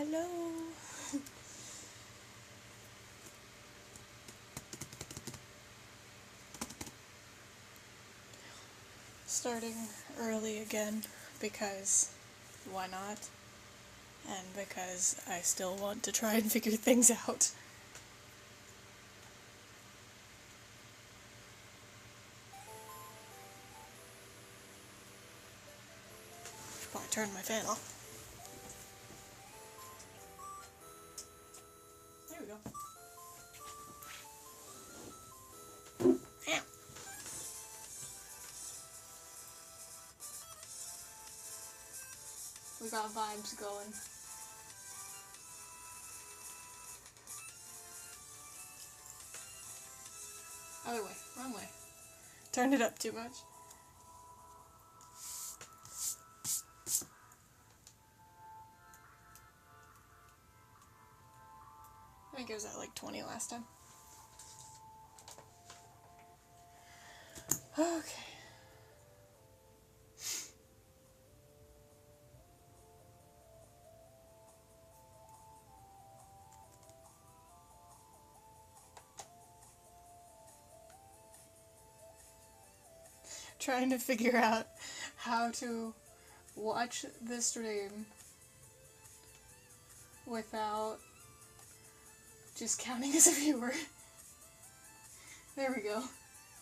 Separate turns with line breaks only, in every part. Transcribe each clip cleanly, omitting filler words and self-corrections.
Hello. Starting early again because why not? And because I still want to try and figure things out. Should probably turn my fan off. There we go. Ow. We got vibes going. Other way, wrong way. Turned it up too much. I think it was at like 20 last time. Okay. Trying to figure out how to watch the stream without just counting as a viewer. There we go.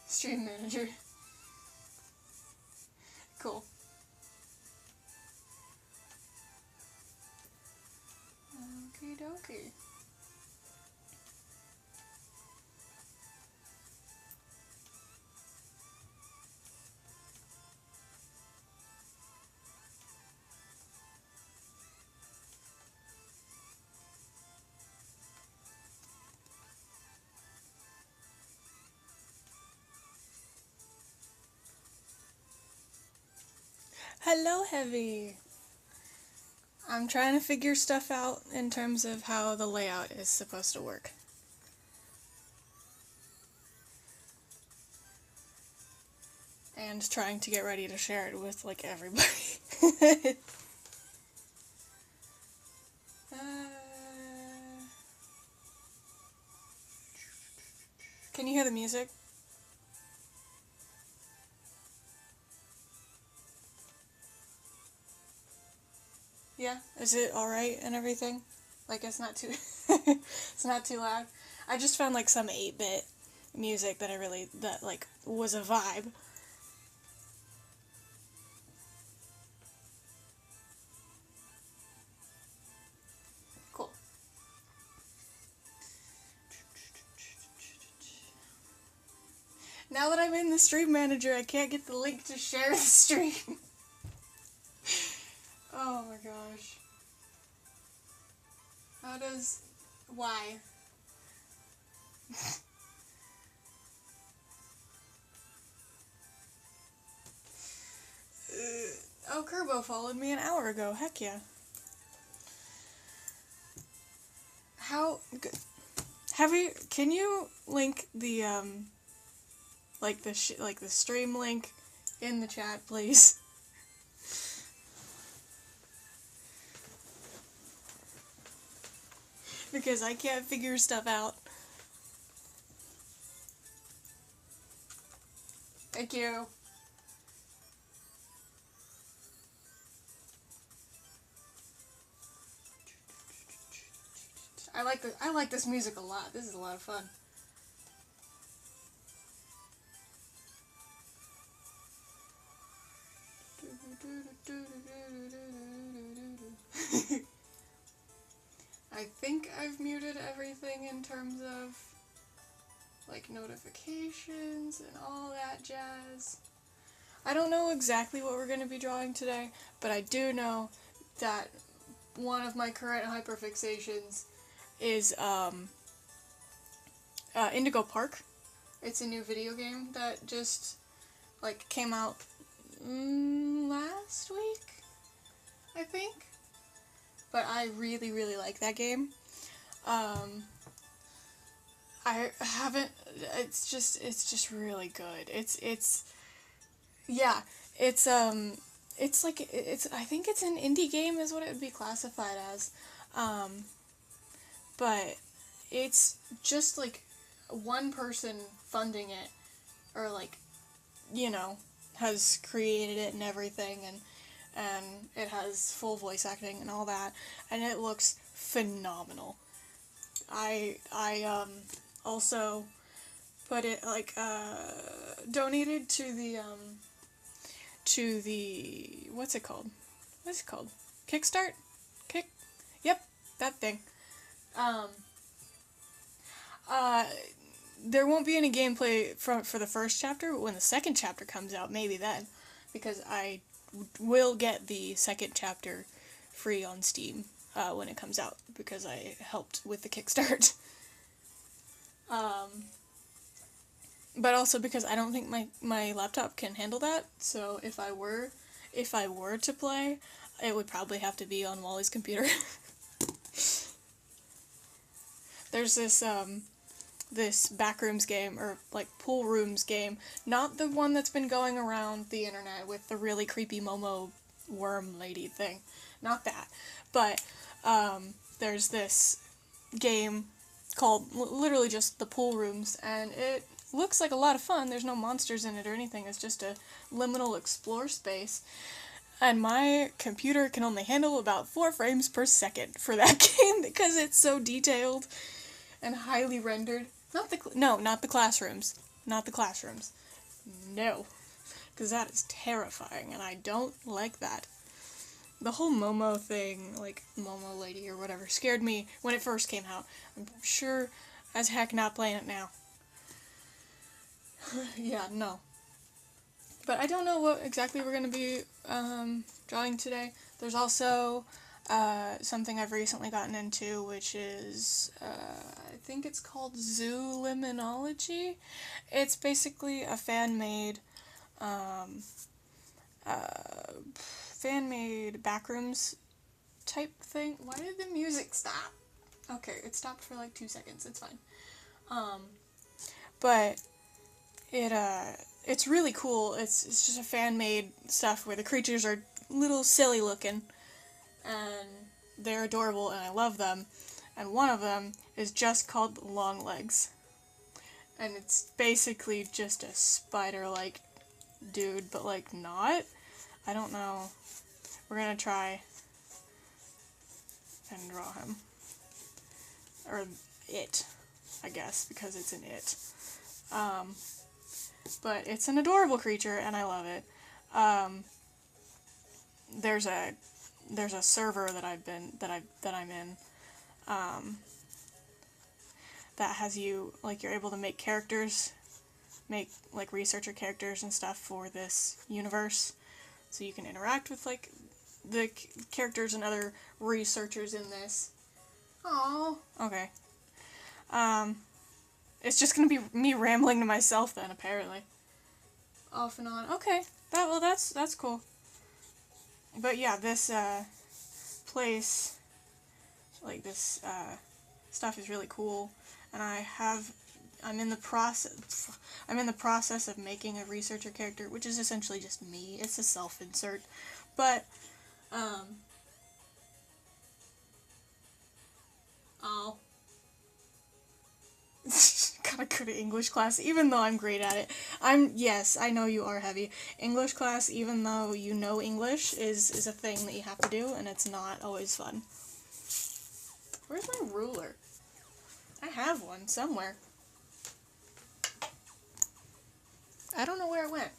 Stream manager. Cool. Okie dokie. Hello, Heavy! I'm trying to figure stuff out in terms of how the layout is supposed to work. And trying to get ready to share it with, like, everybody. Can you hear the music? Yeah? Is it alright and everything? Like, it's not too... it's not too loud? I just found, like, some 8-bit music that that, like, was a vibe. Cool. Now that I'm in the stream manager, I can't get the link to share the stream. Oh my gosh. How does... Why? Oh, Kerbo followed me an hour ago. Heck yeah. How... Can you link the, like the stream link in the chat, please? Because I can't figure stuff out. Thank you. I like this music a lot. This is a lot of fun. I think I've muted everything in terms of, like, notifications and all that jazz. I don't know exactly what we're going to be drawing today, but I do know that one of my current hyperfixations is, Indigo Park. It's a new video game that just, like, came out last week, I think. But I really, really like that game. I haven't, it's just really good. Yeah, I think it's an indie game is what it would be classified as. But it's just, like, one person funding it, or, like, you know, has created it and everything, and it has full voice acting and all that, and it looks phenomenal. I also put it, like, donated to the, what's it called? Kickstart? Yep, that thing. There won't be any gameplay for the first chapter, but when the second chapter comes out, maybe then, because I will get the second chapter free on Steam when it comes out, because I helped with the Kickstart. But also because I don't think my laptop can handle that, so if I were to play, it would probably have to be on Wally's computer. There's this backrooms game, or, like, pool rooms game, not the one that's been going around the internet with the really creepy Momo worm lady thing, not that, but, there's this game called literally just the pool rooms, and it looks like a lot of fun. There's no monsters in it or anything, it's just a liminal explore space, and my computer can only handle about 4 frames per second for that game, because it's so detailed and highly rendered. Not the classrooms. Not the classrooms. No. Because that is terrifying, and I don't like that. The whole Momo thing, like, Momo lady or whatever, scared me when it first came out. I'm sure as heck not playing it now. Yeah, no. But I don't know what exactly we're going to be drawing today. There's also something I've recently gotten into, which is, I think it's called Zooliminology. It's basically a fan-made backrooms type thing. Why did the music stop? Okay, it stopped for like 2 seconds. It's fine. But it's really cool. It's just a fan-made stuff where the creatures are little silly looking, and they're adorable, and I love them. And one of them is just called Long Legs. And it's basically just a spider-like dude, but, like, not. I don't know. We're gonna try and draw him. Or it, I guess, because it's an it. But it's an adorable creature, and I love it. There's a server that I'm in, that has you, like, you're able to make characters, like, researcher characters and stuff for this universe, so you can interact with, like, the characters and other researchers in this. Aww. Okay. It's just gonna be me rambling to myself then, apparently. Off and on. Okay. That's cool. But yeah, this, place, like, this, stuff is really cool, and I'm in the process of making a researcher character, which is essentially just me. It's a self-insert. But, oh. Gotta go to English class, even though I'm great at it. Yes, I know you are heavy. English class, even though you know English, is a thing that you have to do, and it's not always fun. Where's my ruler? I have one somewhere. I don't know where it went.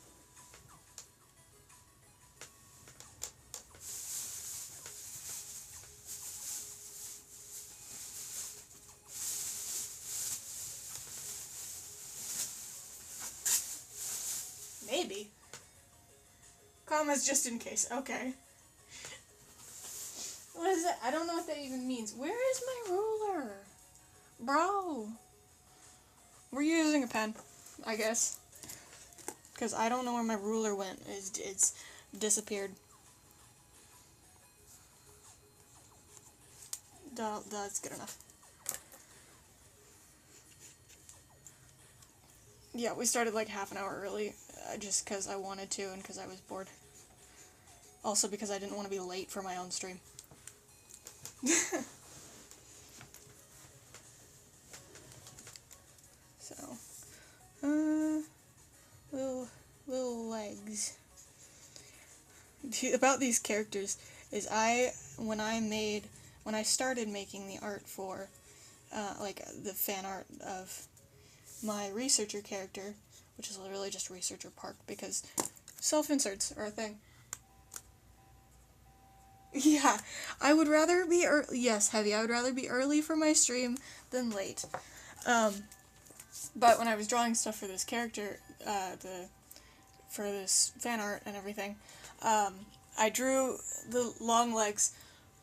Maybe. Commas just in case. Okay. What is that? I don't know what that even means. Where is my ruler? Bro. We're using a pen, I guess. Because I don't know where my ruler went. It's disappeared. That's good enough. Yeah, we started like half an hour early, just because I wanted to and because I was bored. Also because I didn't want to be late for my own stream. about these characters is when I started making the art for, like, the fan art of my researcher character, which is literally just Researcher Park, because self-inserts are a thing. Yeah, I would rather be yes, Heavy, I would rather be early for my stream than late. But when I was drawing stuff for this character, for this fan art and everything, I drew the long legs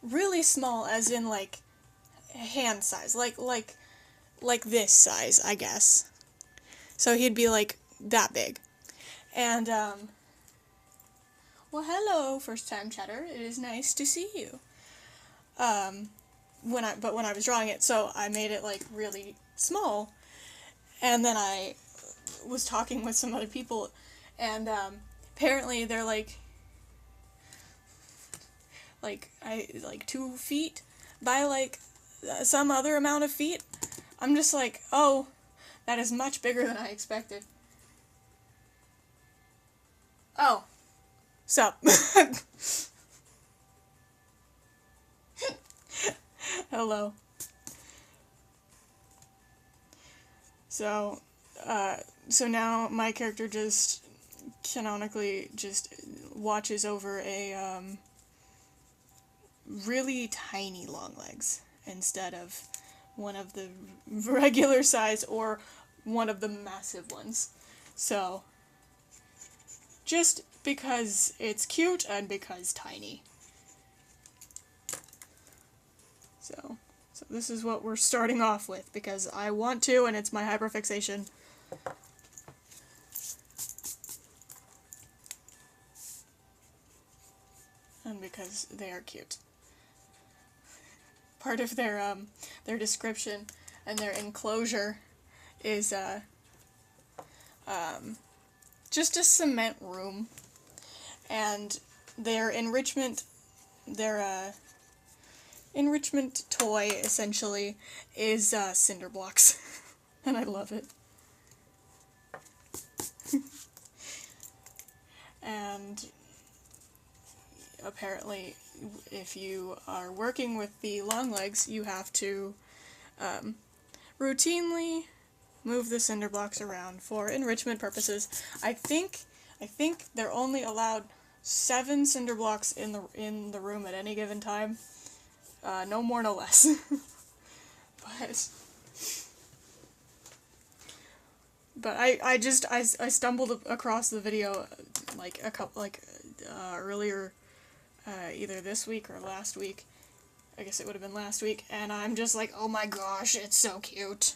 really small, as in, like, hand size, like this size, I guess. So he'd be, like, that big. And, well, hello, first-time chatter. It is nice to see you. When I was drawing it, so I made it, like, really small, and then I was talking with some other people, and, apparently they're, like 2 feet by, like, some other amount of feet. I'm just like, oh, that is much bigger than I expected. Oh. Sup? Hello. So now my character just canonically just watches over a, really tiny long legs instead of one of the regular size or one of the massive ones. So, just because it's cute and because tiny. So this is what we're starting off with, because I want to, and it's my hyperfixation. And because they are cute. Part of their description and their enclosure is, just a cement room, and their enrichment toy, essentially, is, cinder blocks. And I love it. And apparently, if you are working with the long legs, you have to, routinely move the cinder blocks around for enrichment purposes. I think they're only allowed 7 cinder blocks in the room at any given time. No more, no less. But I stumbled across the video earlier, either this week or last week. I guess it would have been last week, and I'm just like, oh my gosh, it's so cute.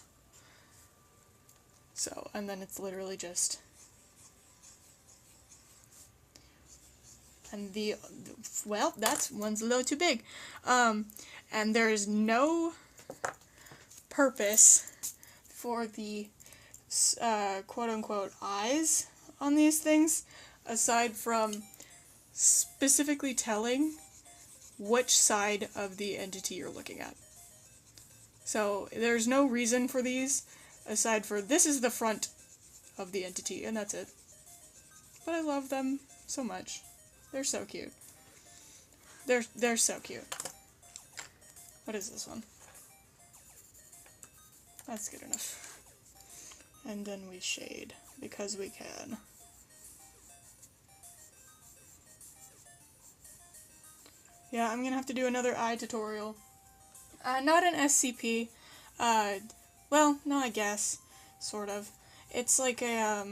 So, and then it's literally just, and well, one's a little too big. And there is no purpose for the, quote-unquote eyes on these things, aside from specifically telling which side of the entity you're looking at. So there's no reason for these, aside for this is the front of the entity, and that's it. But I love them so much. They're so cute. They're so cute. What is this one? That's good enough. And then we shade, because we can. Yeah, I'm gonna have to do another eye tutorial. Not an SCP. Well, no, I guess. Sort of. It's like a,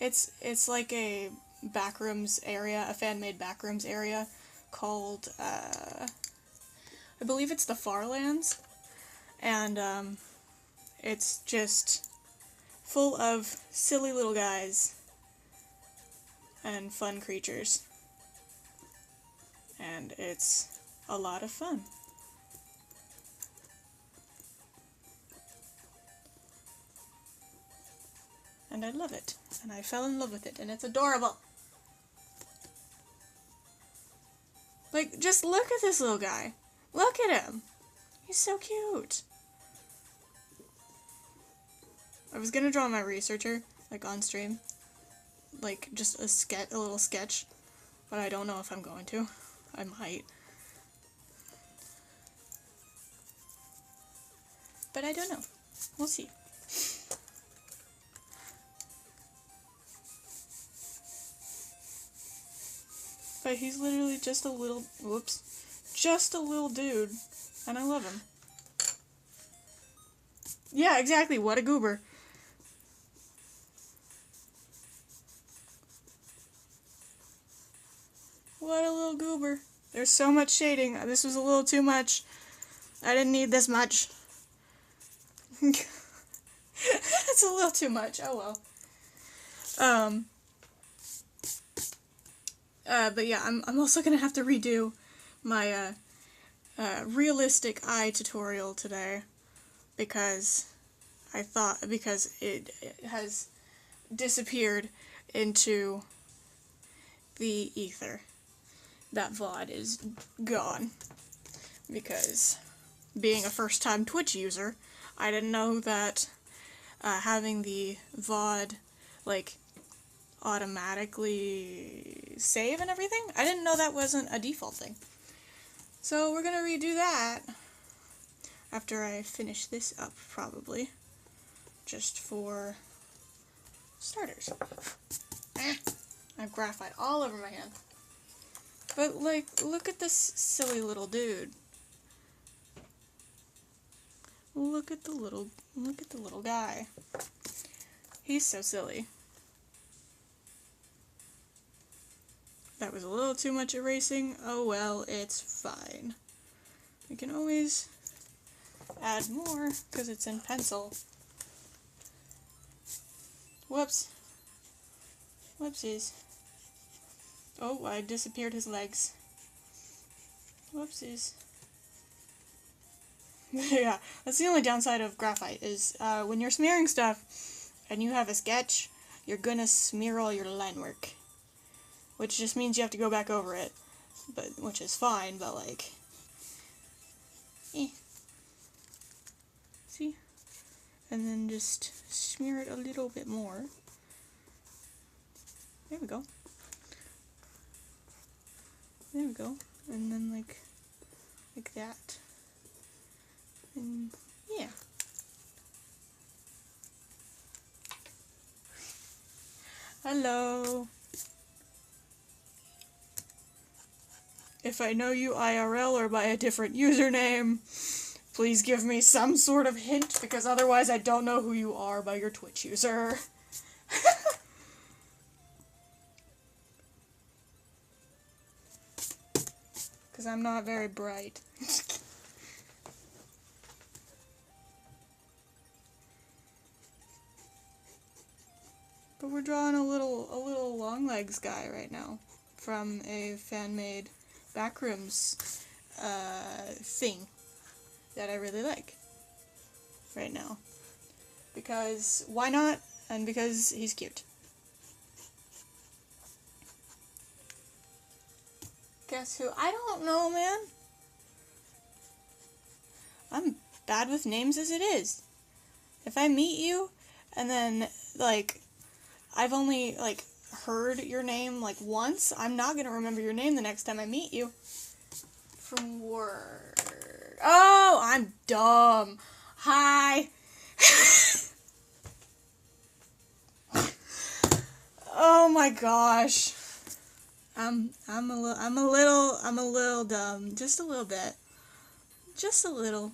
it's like a backrooms area, a fan-made backrooms area, called, I believe it's the Farlands, and, it's just full of silly little guys and fun creatures, and it's a lot of fun. And I love it, and I fell in love with it, and it's adorable. Like, just look at this little guy. Look at him. He's so cute. I was gonna draw my researcher, like, on stream. Like, just a little sketch. but I don't know if I'm going to. I might. But I don't know. We'll see. But he's literally just a little, whoops, just a little dude, and I love him. Yeah, exactly, what a goober. What a little goober. There's so much shading. This was a little too much. I didn't need this much. It's a little too much. Oh well. But yeah, I'm also gonna have to redo my realistic eye tutorial today because it has disappeared into the ether. That VOD is gone because being a first-time Twitch user, I didn't know that having the VOD like automatically save and everything. I didn't know that wasn't a default thing. So we're gonna redo that after I finish this up, probably. Just for starters. I have graphite all over my hand. But like, look at this silly little dude. Look at the little guy. He's so silly. That was a little too much erasing. Oh well, it's fine. We can always add more because it's in pencil. Whoops. Whoopsies. Oh, I disappeared his legs. Whoopsies. Yeah, that's the only downside of graphite, is when you're smearing stuff and you have a sketch, you're gonna smear all your line work. Which just means you have to go back over it, which is fine, but like, see? And then just smear it a little bit more. There we go. There we go. And then like that. And yeah. Hello. If I know you IRL or by a different username, please give me some sort of hint, because otherwise I don't know who you are by your Twitch user. Because I'm not very bright. But we're drawing a little long legs guy right now from a fan-made backrooms thing that I really like right now. Because why not? And because he's cute. Guess who? I don't know, man. I'm bad with names as it is. If I meet you and then like I've only like heard your name like once, I'm not gonna remember your name the next time I meet you. From work. Oh, I'm dumb. Hi. Oh my gosh. I'm a little dumb. Just a little bit. Just a little.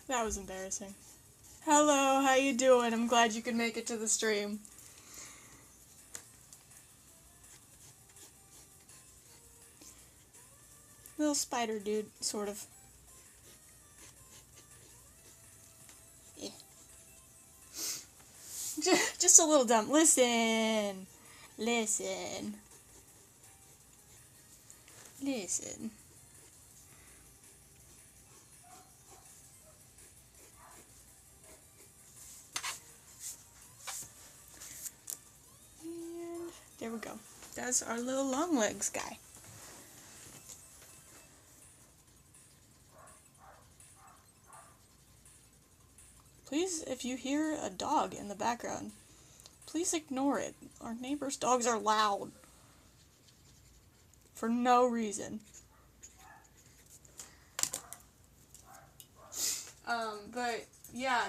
That was embarrassing. Hello, how you doing? I'm glad you could make it to the stream. Little spider dude, sort of. Yeah. Just a little dumb. Listen. Listen. Listen. And there we go. That's our little long legs guy. Please, if you hear a dog in the background, Please ignore it. Our neighbor's dogs are loud. For no reason. But, yeah,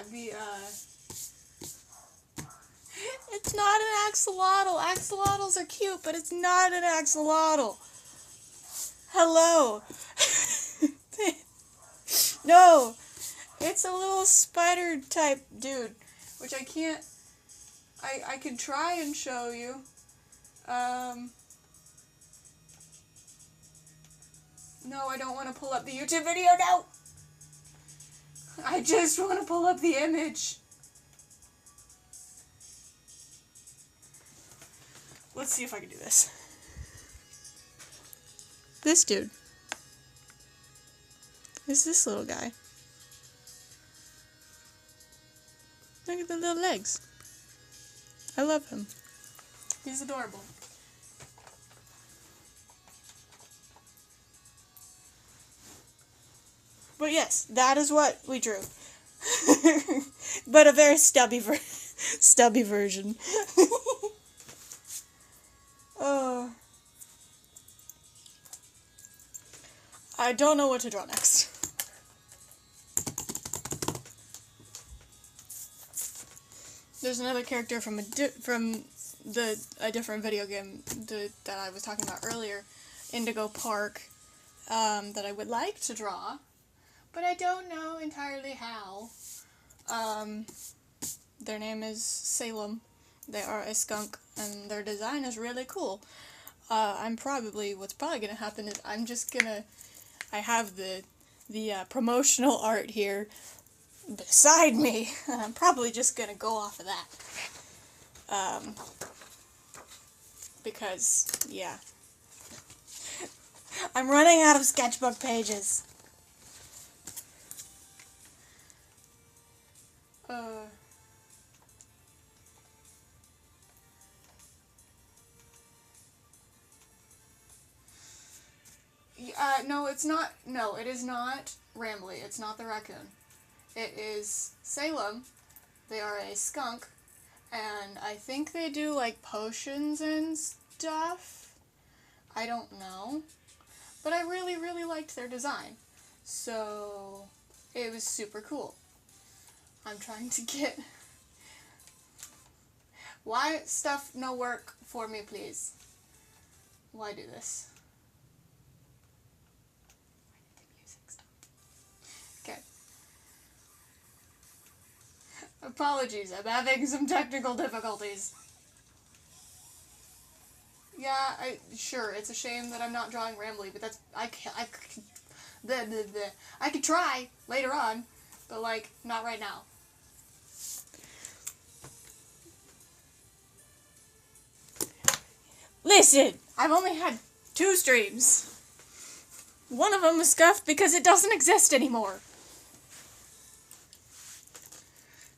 it's not an axolotl. Axolotls are cute, but it's not an axolotl. Hello. No. It's a little spider type dude, which I can't, I could try and show you. No, I don't want to pull up the YouTube video now. I just want to pull up the image. Let's see if I can do this. This dude. Is this little guy. Look at the little legs. I love him. He's adorable. But yes, that is what we drew. But a very stubby version. Oh. I don't know what to draw next. There's another character from a different video game that I was talking about earlier, Indigo Park, that I would like to draw, but I don't know entirely how. Their name is Salem. They are a skunk, and their design is really cool. What's probably gonna happen is I have the promotional art here beside me, and I'm probably just gonna go off of that. Because, yeah. I'm running out of sketchbook pages. No, it's not. No, it is not Rambly. It's not the raccoon. It is Salem. They are a skunk, and I think they do, like, potions and stuff. I don't know. But I really, really liked their design. So, it was super cool. I'm trying to get... Why stuff no work for me, please? Why do this? Okay. Apologies, I'm having some technical difficulties. Yeah, sure, it's a shame that I'm not drawing Rambly, but that's, I could try later on, but, like, not right now. Listen, I've only had 2 streams. One of them was scuffed because it doesn't exist anymore.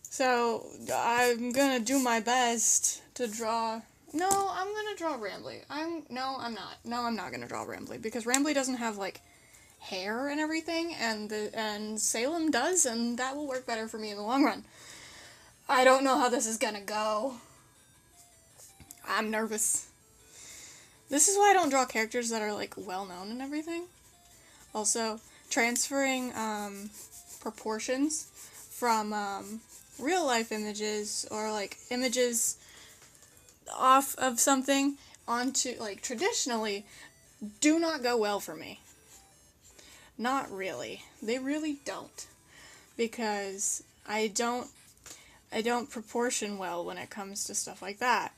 So, I'm gonna do my best to draw... No, I'm gonna draw Rambly. No, I'm not. No, I'm not gonna draw Rambly, because Rambly doesn't have, like, hair and everything, and Salem does, and that will work better for me in the long run. I don't know how this is gonna go. I'm nervous. This is why I don't draw characters that are, like, well-known and everything. Also, transferring, proportions from, real-life images, or, like, images off of something onto, like, traditionally, do not go well for me. Not really. They really don't. Because I don't proportion well when it comes to stuff like that.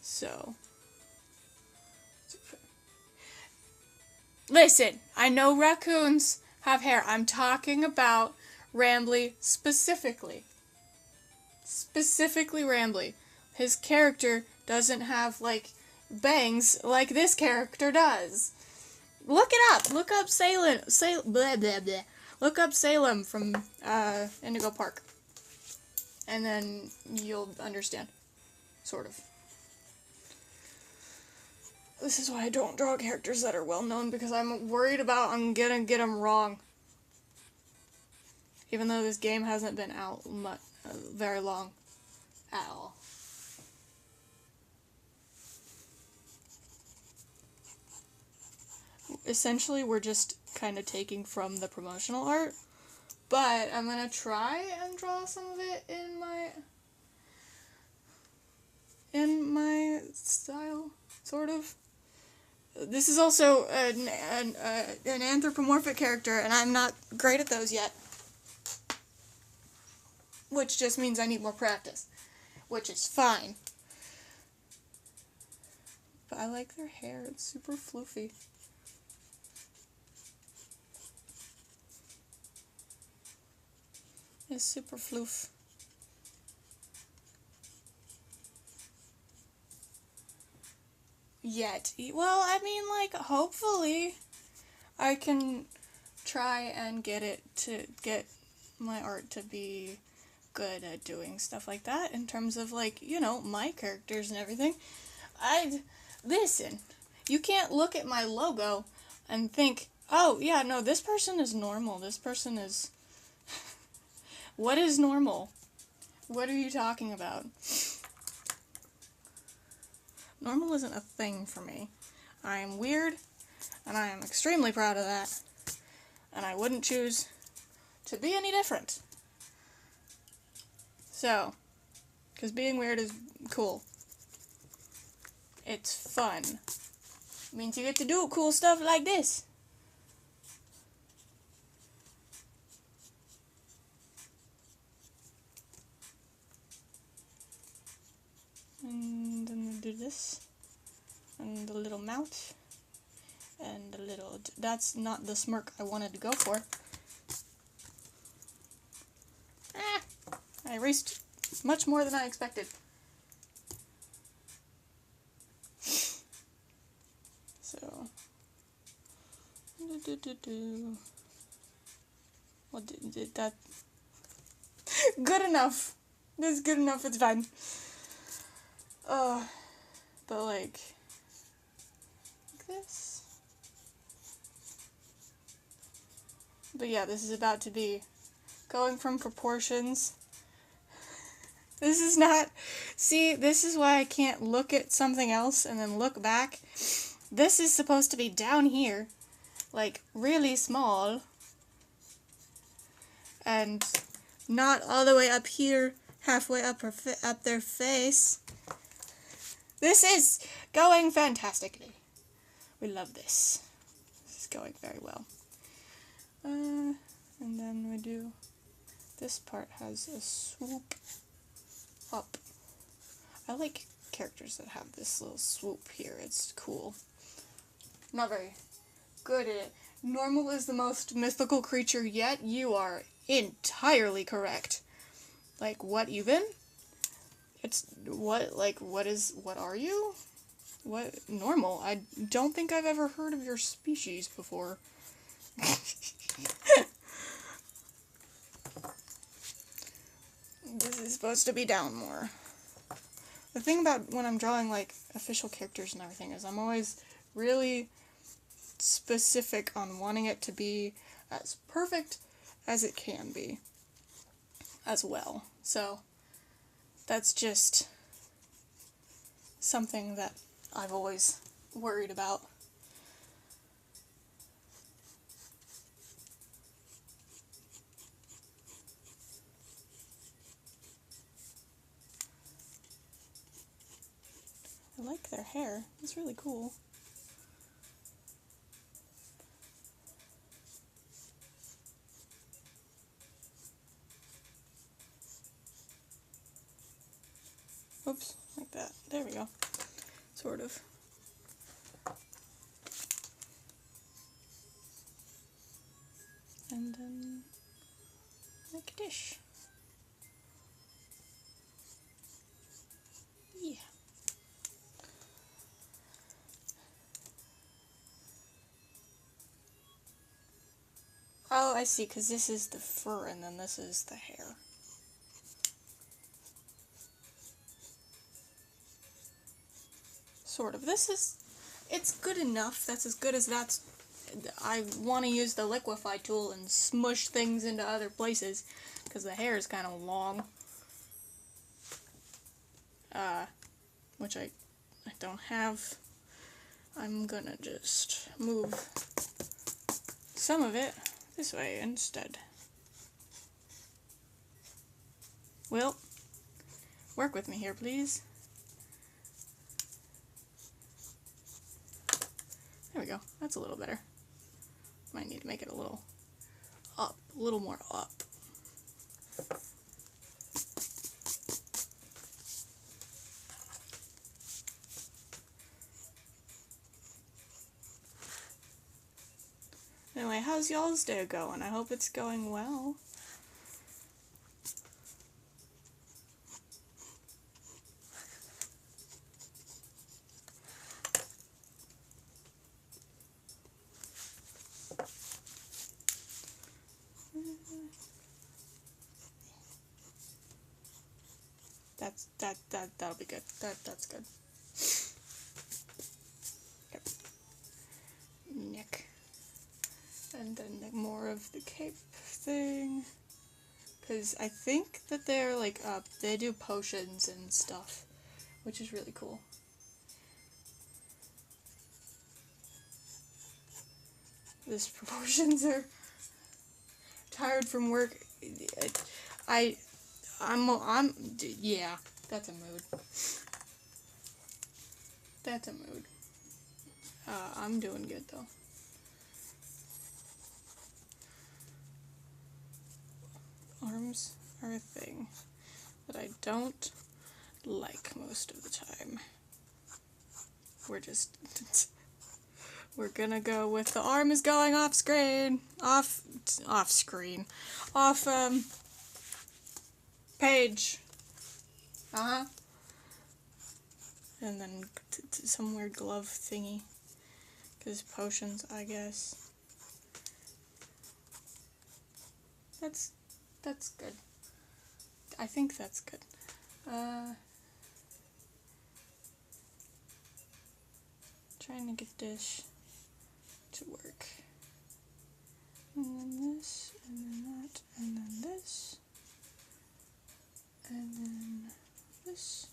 So... Listen, I know raccoons have hair. I'm talking about Rambly specifically. Specifically Rambly. His character doesn't have, like, bangs like this character does. Look it up. Look up Salem. Blah, blah, blah. Look up Salem from Indigo Park. And then you'll understand. Sort of. This is why I don't draw characters that are well known, because I'm worried about I'm gonna get them wrong. Even though this game hasn't been out very long at all. essentially we're just kind of taking from the promotional art, but I'm gonna try and draw some of it in my style, sort of. This is also an anthropomorphic character, and I'm not great at those yet. Which just means I need more practice. Which is fine. But I like their hair. It's super floofy. It's super floof. Yet. Well, I mean, like, hopefully I can try and get my art to be good at doing stuff like that in terms of, like, you know, my characters and everything. Listen, you can't look at my logo and think, oh, yeah, no, this person is normal. This person is... What is normal? What are you talking about? Normal isn't a thing for me. I am weird, and I am extremely proud of that. And I wouldn't choose to be any different. So, because being weird is cool. It's fun. It means you get to do cool stuff like this. And then we'll do this. And the little mouth. And the little... That's not the smirk I wanted to go for. I erased much more than I expected. So... Well, did that... Good enough! This is good enough, it's fine. But like this. But yeah, this is about to be going from proportions. This is not, see, this is why I can't look at something else and then look back. This is supposed to be down here, like really small, and not all the way up here, halfway up their face. This is going fantastically. We love this. This is going very well. And then we do... This part has a swoop up. I like characters that have this little swoop here. It's cool. Not very good at it. Normal is the most mythical creature yet. You are entirely correct. Like, what even? It's, what are you? What, normal? I don't think I've ever heard of your species before. This is supposed to be down more. The thing about when I'm drawing, like, official characters and everything is I'm always really specific on wanting it to be as perfect as it can be as well. So that's just something that I've always worried about. I like their hair. It's really cool. Oops, like that. There we go. Sort of. And then make a dish. Yeah. Oh, I see, because this is the fur and then this is the hair. Sort of. It's good enough. That's as good as that's... I want to use the liquefy tool and smush things into other places, because the hair is kind of long. Which I don't have I'm gonna just move some of it this way instead. Will, work with me here, please. There we go. That's a little better. Might need to make it a little up, a little more up. Anyway, how's y'all's day going? I hope it's going well. That'll be good. That's good. Yep. Neck. And then more of the cape thing. Because I think that they're like they do potions and stuff, which is really cool. These proportions are tired from work. Yeah, that's a mood. That's a mood. I'm doing good though. Arms are a thing that I don't like most of the time. We're gonna go with the arm is going off screen. Off page. And then some weird glove thingy. Because potions, I guess. That's good. I think that's good. Trying to get this to work. And then this, and then that, and then this. And then this.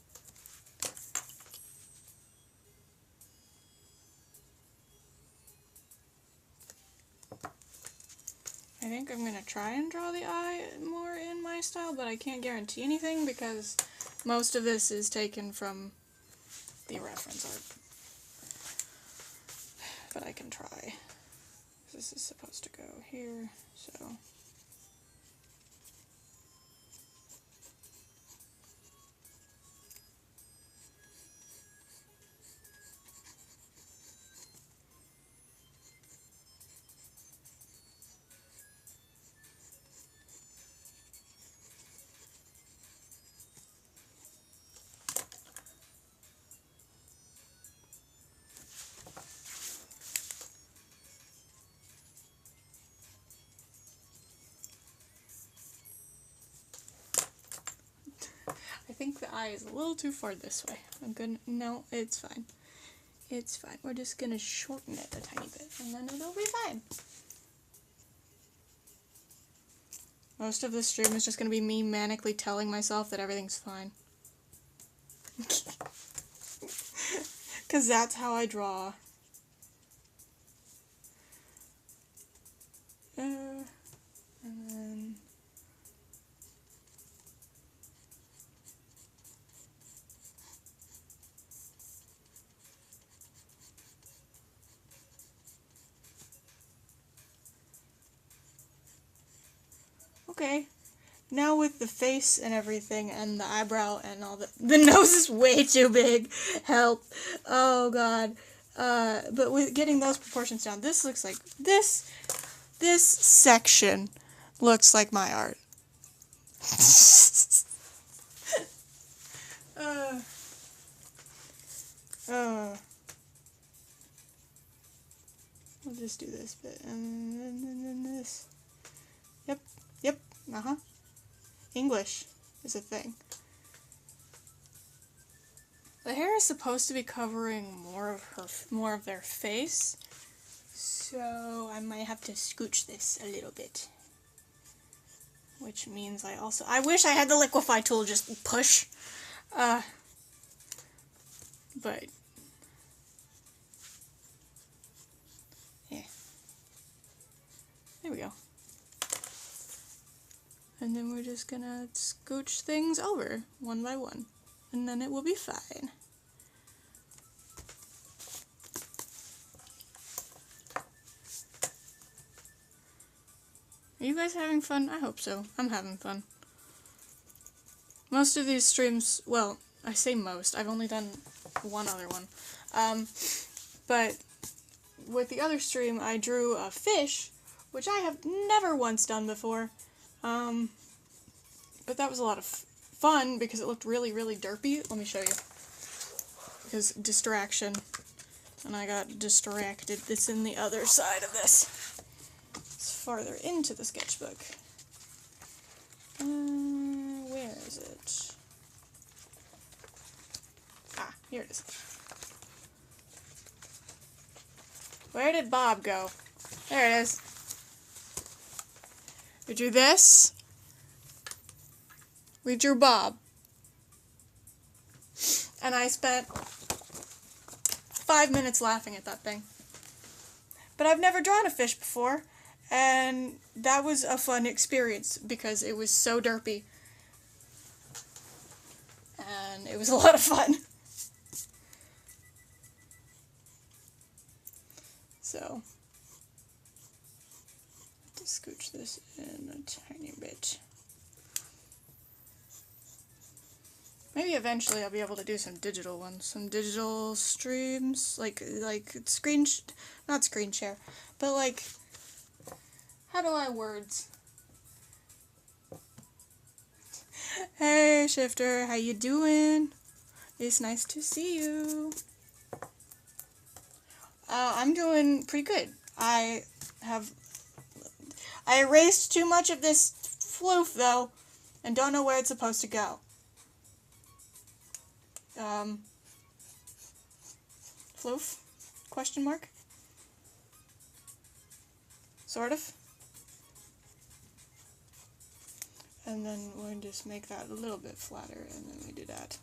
I think I'm going to try and draw the eye more in my style, but I can't guarantee anything because most of this is taken from the reference art. But I can try. This is supposed to go here, so... I think the eye is a little too far this way. No, it's fine. It's fine. We're just gonna shorten it a tiny bit, and then it'll be fine. Most of this stream is just gonna be me manically telling myself that everything's fine. Because that's how I draw. And then... Okay, now with the face and everything and the eyebrow and all the nose is way too big. Help. Oh god. But with getting those proportions down, this looks like this section looks like my art. We'll just do this bit and then this. Yep. English is a thing. The hair is supposed to be covering more of their face, so I might have to scooch this a little bit. Which means I wish I had the liquefy tool just push. But There we go. And then we're just gonna scooch things over one by one, and then it will be fine. Are you guys having fun? I hope so. I'm having fun. Most of these streams, well, I say most, I've only done one other one. But with the other stream, I drew a fish, which I have never once done before. But that was a lot of fun because it looked really, really derpy. Let me show you. Because distraction. And I got distracted. It's in the other side of this. It's farther into the sketchbook. Where is it? Ah, here it is. Where did Bob go? There it is. We drew this. We drew Bob. And I spent 5 minutes laughing at that thing. But I've never drawn a fish before, and that was a fun experience because it was so derpy. And it was a lot of fun. So, just scooch this in a tiny bit. Maybe eventually I'll be able to do some digital ones, some digital streams, like not screen share, but like, how do I words? Hey Shifter, how you doing? It's nice to see you. I'm doing pretty good. I erased too much of this floof though, and don't know where it's supposed to go. Floof? Question mark? Sort of. And then we'll just make that a little bit flatter, and then we do that.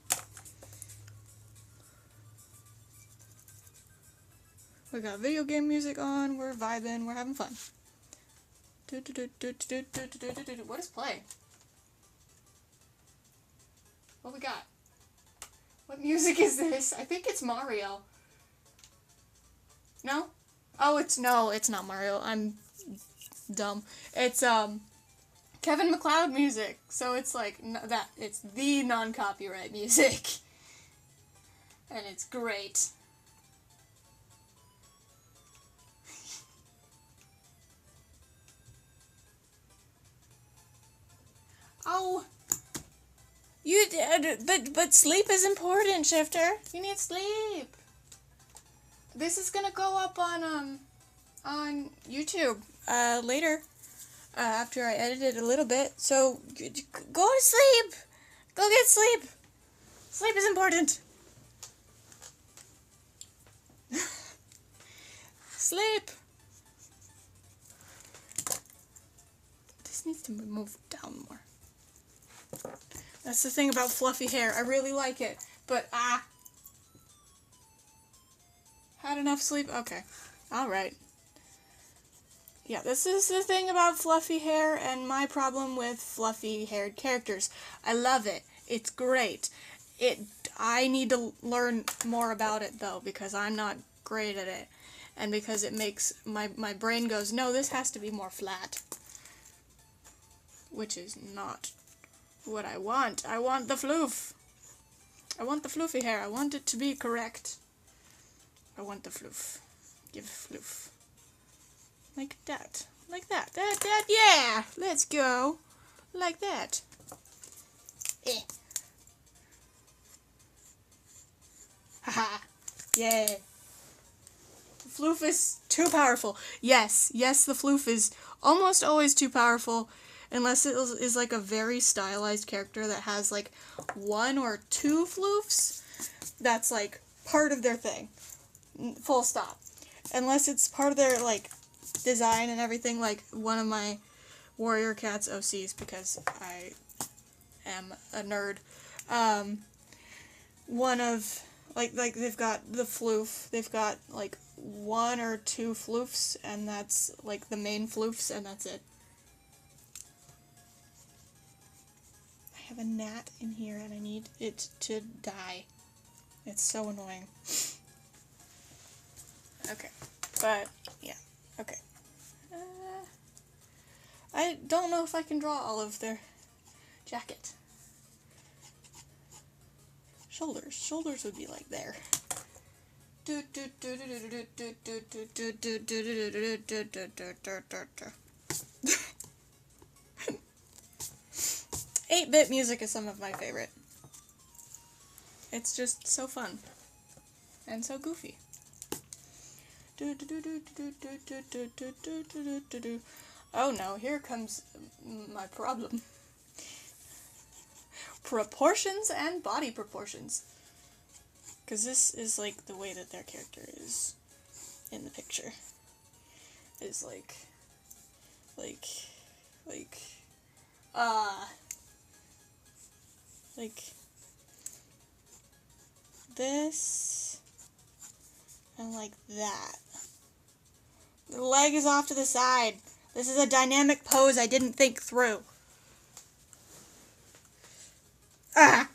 We got video game music on, we're vibing, we're having fun. What is play? What we got? What music is this? I think it's Mario. No? Oh, it's not Mario. I'm dumb. It's Kevin MacLeod music. So it's like it's the non-copyright music. And it's great. Oh, you did, but sleep is important, Shifter. You need sleep. This is gonna go up on YouTube later, after I edit it a little bit. So go to sleep. Go get sleep. Sleep is important. Sleep. This needs to move down more. That's the thing about fluffy hair. I really like it, but had enough sleep? Okay. Alright. Yeah, this is the thing about fluffy hair and my problem with fluffy haired characters. I love it. It's great. I need to learn more about it though, because I'm not great at it. And because it makes my brain goes, no, this has to be more flat. Which is not what I want. I want the floof. I want the floofy hair. I want it to be correct. I want the floof. Give floof. Like that. Like that. That, yeah! Let's go. Like that. Eh. Haha. Yeah. The floof is too powerful. Yes, the floof is almost always too powerful. Unless it is like a very stylized character that has like 1 or 2 floofs, that's like part of their thing. Full stop. Unless it's part of their like design and everything, like one of my Warrior Cats OCs, because I am a nerd. One of like they've got the floof, they've got like one or two floofs, and that's like the main floofs, and that's it. I have a gnat in here and I need it to die. It's so annoying. Okay, but yeah, okay. I don't know if I can draw all of their jacket. Shoulders would be like there. 8-bit music is some of my favorite. It's just so fun. And so goofy. Oh no, here comes my problem. Proportions and body proportions. Because this is like the way that their character is in the picture. Is like this and like that. The leg is off to the side. This is a dynamic pose I didn't think through. Ah!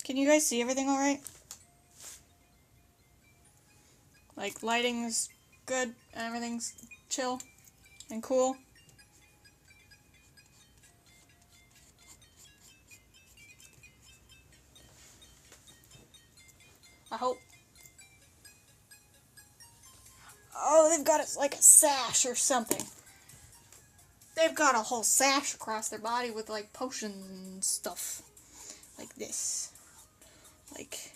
Can you guys see everything alright? Like, lighting's good, and everything's chill and cool. I hope. Oh, they've got it like a sash or something. They've got a whole sash across their body with like potions and stuff. Like this. Like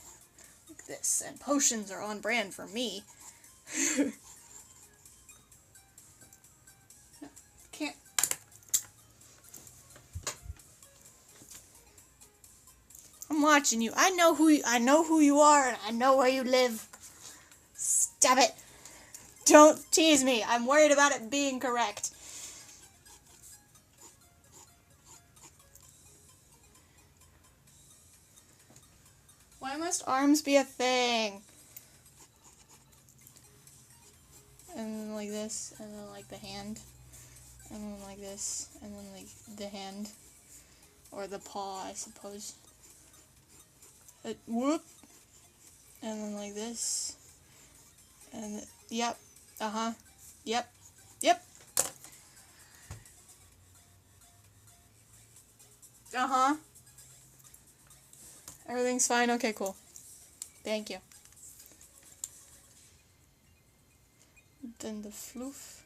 this. And potions are on brand for me. No, can't. I'm watching you. I know who you are, and I know where you live. Stop it. Don't tease me. I'm worried about it being correct. Why must arms be a thing? And then like this, and then like the hand, and then like this, and then like the hand, or the paw, I suppose. Whoop, and then like this, and yep, yep, everything's fine. Okay, cool. Thank you. Then the floof.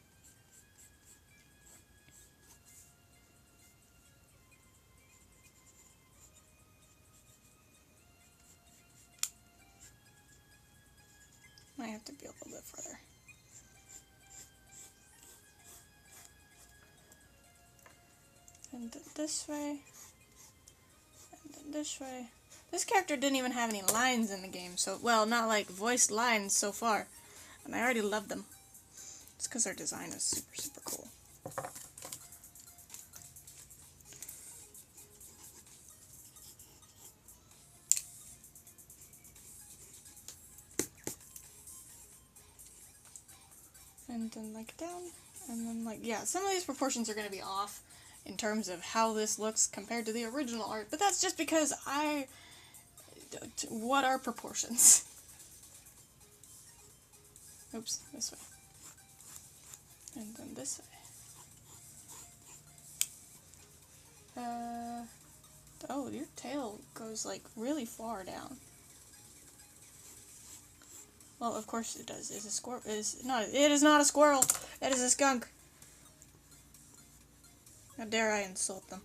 Might have to be a little bit further. And then this way. And then this way. This character didn't even have any lines in the game, so, well, not like voiced lines so far. And I already love them. It's because their design is super, super cool. And then like down, and then like, yeah, some of these proportions are going to be off in terms of how this looks compared to the original art, but that's just because what are proportions? Oops, this way. And then this way. Oh, your tail goes like really far down. Well, of course it does. It is not a squirrel. It is a skunk. How dare I insult them?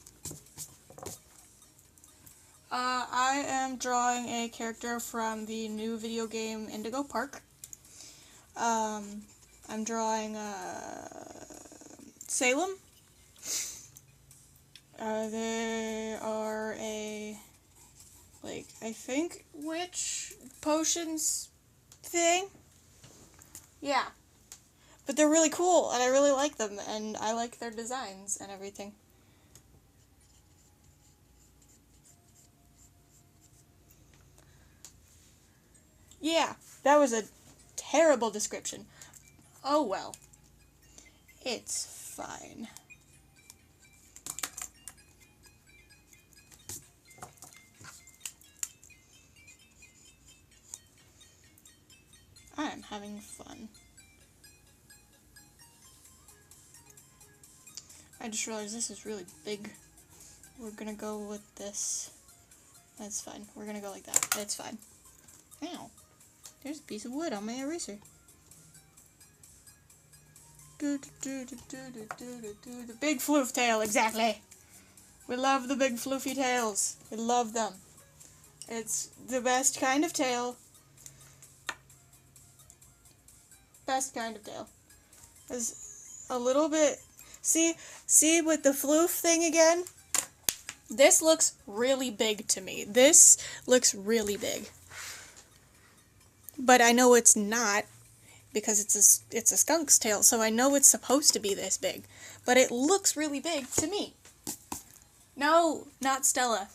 I am drawing a character from the new video game Indigo Park. I'm drawing Salem. They are a, like, I think, witch potions thing? Yeah. But they're really cool, and I really like them, and I like their designs and everything. Yeah, that was a terrible description. Oh well. It's fine. I'm having fun. I just realized this is really big. We're gonna go with this. That's fine. We're gonna go like that. That's fine. Ow. There's a piece of wood on my eraser. The big floof tail, exactly. We love the big floofy tails. We love them. It's the best kind of tail. Best kind of tail. It's a little bit... See with the floof thing again? This looks really big to me. This looks really big. But I know it's not, because it's a skunk's tail, so I know it's supposed to be this big. But it looks really big to me. No, not Stella.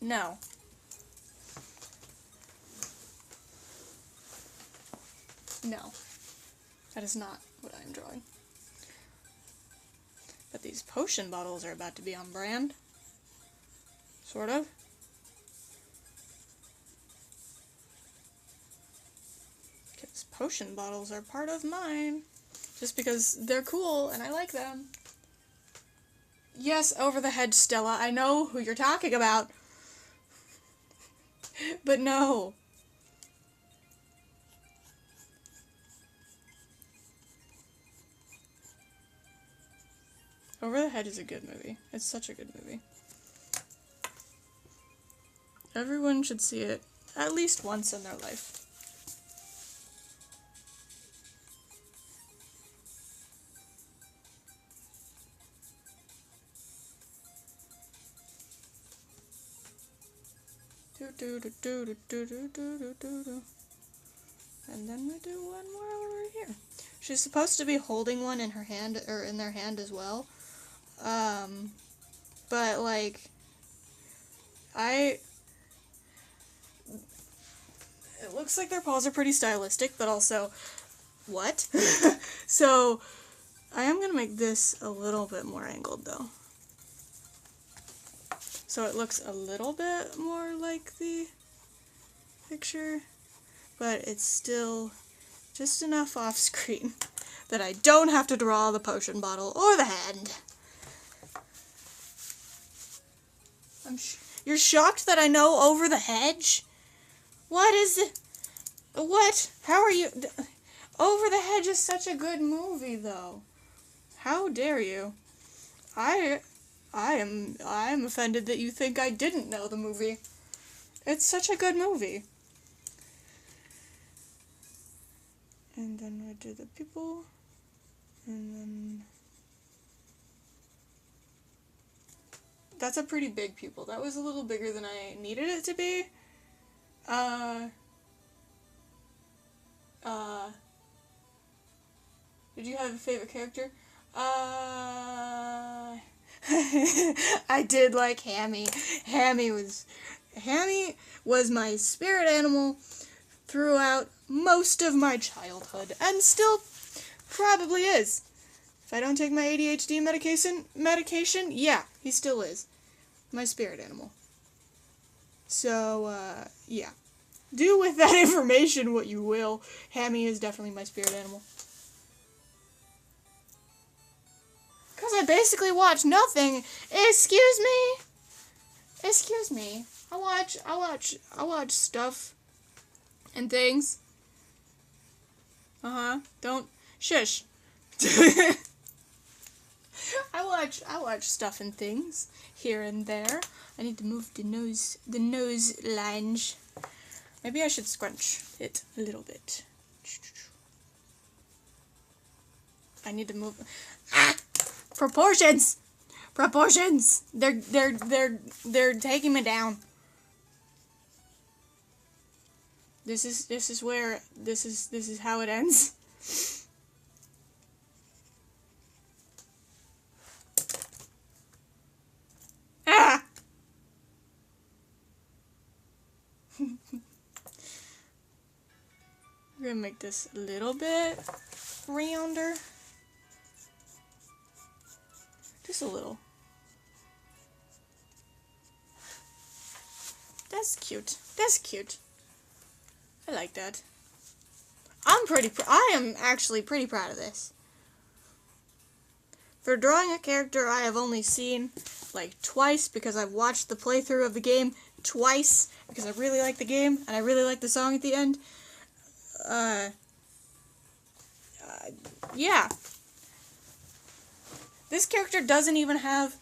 No. No. That is not what I'm drawing. But these potion bottles are about to be on brand. Sort of. Because potion bottles are part of mine. Just because they're cool and I like them. Yes, over the hedge, Stella. I know who you're talking about. But no. Over the Hedge is a good movie. It's such a good movie. Everyone should see it at least once in their life. And then we do one more over here. She's supposed to be holding one in her hand, or in their hand as well. But like, it looks like their paws are pretty stylistic, but also, what? So, I am gonna make this a little bit more angled though. So it looks a little bit more like the picture, but it's still just enough off screen that I don't have to draw the potion bottle or the hand. You're shocked that I know Over the Hedge? What is it? What? How are you? Over the Hedge is such a good movie, though. How dare you? I am offended that you think I didn't know the movie. It's such a good movie. And then we do the people, and then that's a pretty big pupil. That was a little bigger than I needed it to be. Did you have a favorite character? I did like Hammy. Hammy was my spirit animal throughout most of my childhood, and still probably is. If I don't take my ADHD medication, yeah, he still is my spirit animal. So, yeah. Do with that information what you will. Hammy is definitely my spirit animal. Because I basically watch nothing. Excuse me? Excuse me. I watch stuff and things. Don't shush. I watch stuff and things here and there. I need to move the nose line. Maybe I should scrunch it a little bit. I need to move. Proportions. They're taking me down. This is how it ends. We're gonna make this a little bit rounder. Just a little. That's cute. That's cute. I like that. I am actually pretty proud of this. For drawing a character I have only seen like twice because I've watched the playthrough of the game twice because I really like the game and I really like the song at the end. Yeah. This character doesn't even have,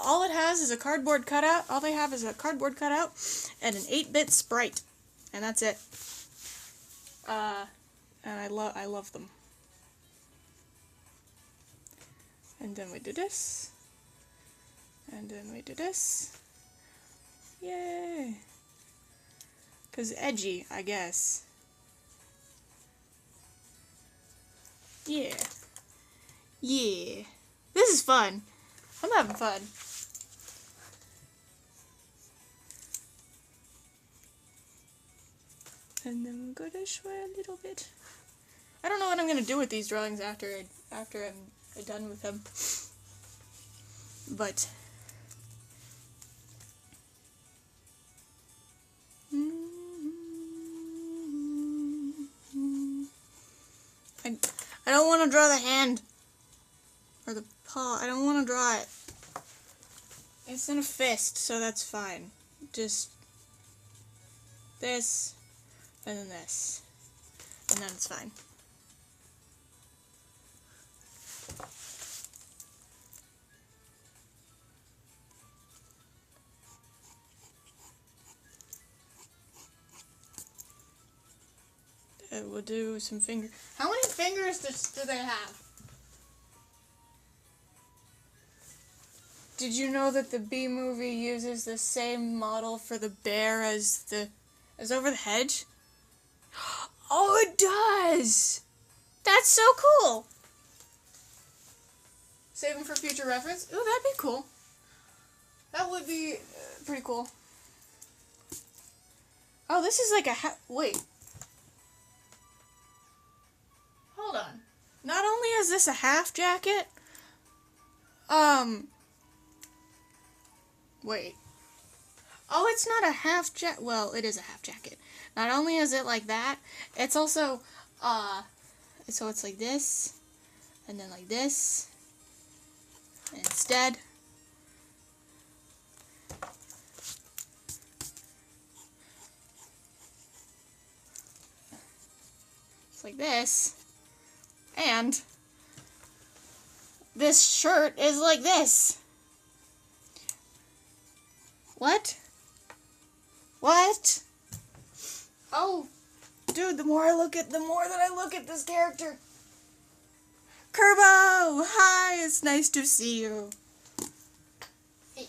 all it has is a cardboard cutout. All they have is a cardboard cutout and an 8-bit sprite. And that's it. And I love them. And then we do this. And then we do this. Yay! 'Cause edgy, I guess. Yeah. Yeah. This is fun. I'm having fun. And then we'll go this way a little bit. I don't know what I'm gonna do with these drawings after I'm done with them. But I don't want to draw the hand or the paw. I don't want to draw it. It's in a fist, so that's fine. Just this, and then this, and then it's fine. We'll do some finger. How many fingers do they have? Did you know that the B movie uses the same model for the bear as Over the Hedge? Oh, it does! That's so cool! Save them for future reference? Ooh, that'd be cool. That would be pretty cool. Oh, this is like a wait. Hold on. Not only is this a half jacket, wait. Oh, it's not a half jacket. Well, it is a half jacket. Not only is it like that, it's also, so it's like this, and then like this, and instead, it's like this, and this shirt is like this. What? What? Oh, dude, the more that I look at this character. Kerbo! Hi, it's nice to see you. Hey.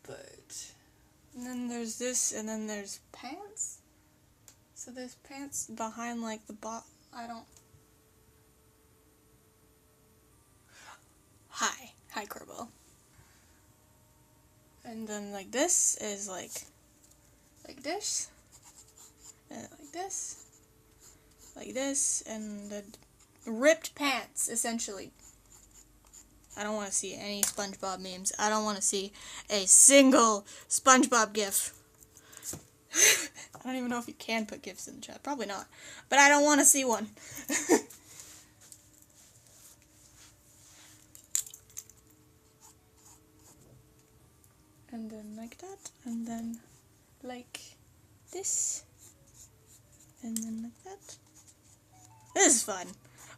But, and then there's this, and then there's pants. So there's pants behind, like, the I don't... Hi, Kerbo. And then, like, this is, like this, and like this, and the ripped pants, essentially. I don't want to see any SpongeBob memes. I don't want to see a single SpongeBob gif. I don't even know if you can put gifs in the chat. Probably not. But I don't want to see one. And then like that. And then like this. And then like that. This is fun.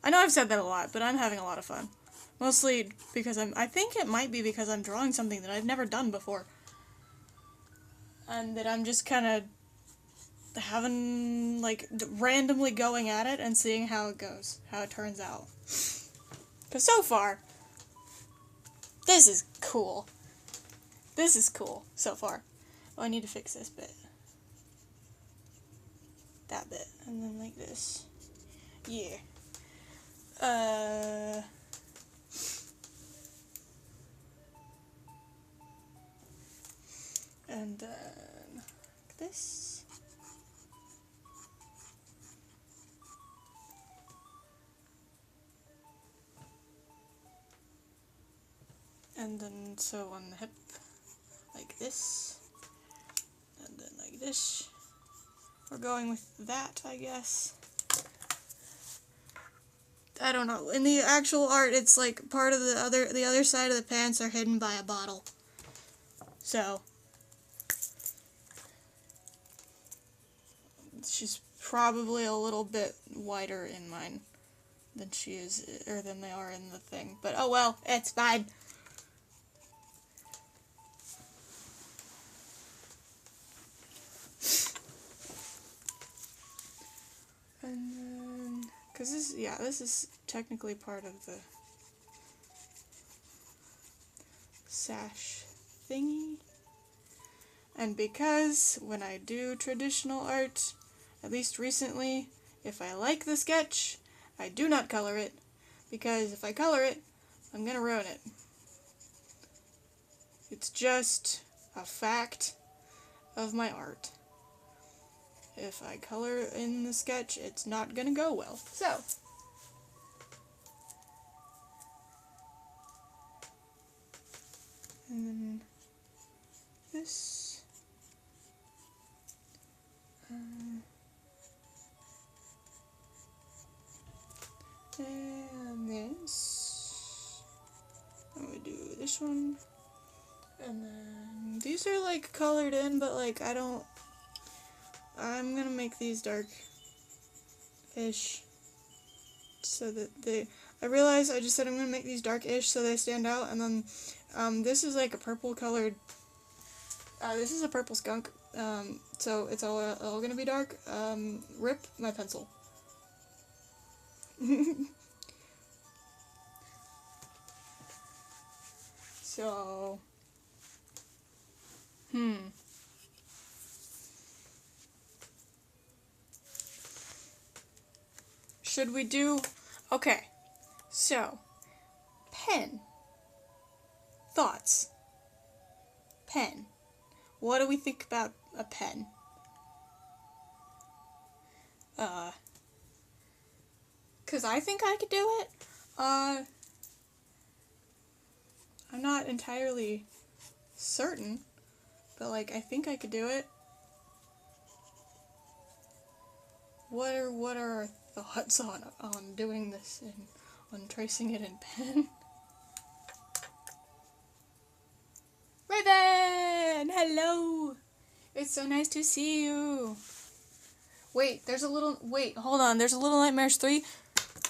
I know I've said that a lot, but I'm having a lot of fun. Mostly because I think it might be because I'm drawing something that I've never done before. And that I'm just kind of having, like, randomly going at it and seeing how it goes, how it turns out. Because so far, this is cool. This is cool, so far. Oh, I need to fix this bit. That bit. And then like this. Yeah. And then like this. And then so on the hip, like this. And then like this. We're going with that, I guess. I don't know. In the actual art, it's like part of the other side of the pants are hidden by a bottle. So she's probably a little bit wider in mine than she is, or than they are in the thing. But oh well, it's fine. And then, cause this is technically part of the sash thingy. And because when I do traditional art, at least recently, if I like the sketch, I do not color it, because if I color it, I'm gonna ruin it. It's just a fact of my art. If I color in the sketch, it's not gonna go well. So, and then this, and this. I'm gonna do this one, and then these are like colored in, but like I'm gonna make these dark-ish, so that I realize I just said I'm gonna make these dark-ish so they stand out, and then this is like a purple colored, this is a purple skunk, so it's all gonna be dark. Rip my pencil. So, should we do, okay, so, pen, thoughts, pen, what do we think about a pen? Cause I think I could do it, I'm not entirely certain, but like, I think I could do it. What are our thoughts on doing this and on tracing it in pen? Raven! Hello! It's so nice to see you. Wait, hold on, there's a Little Nightmares 3?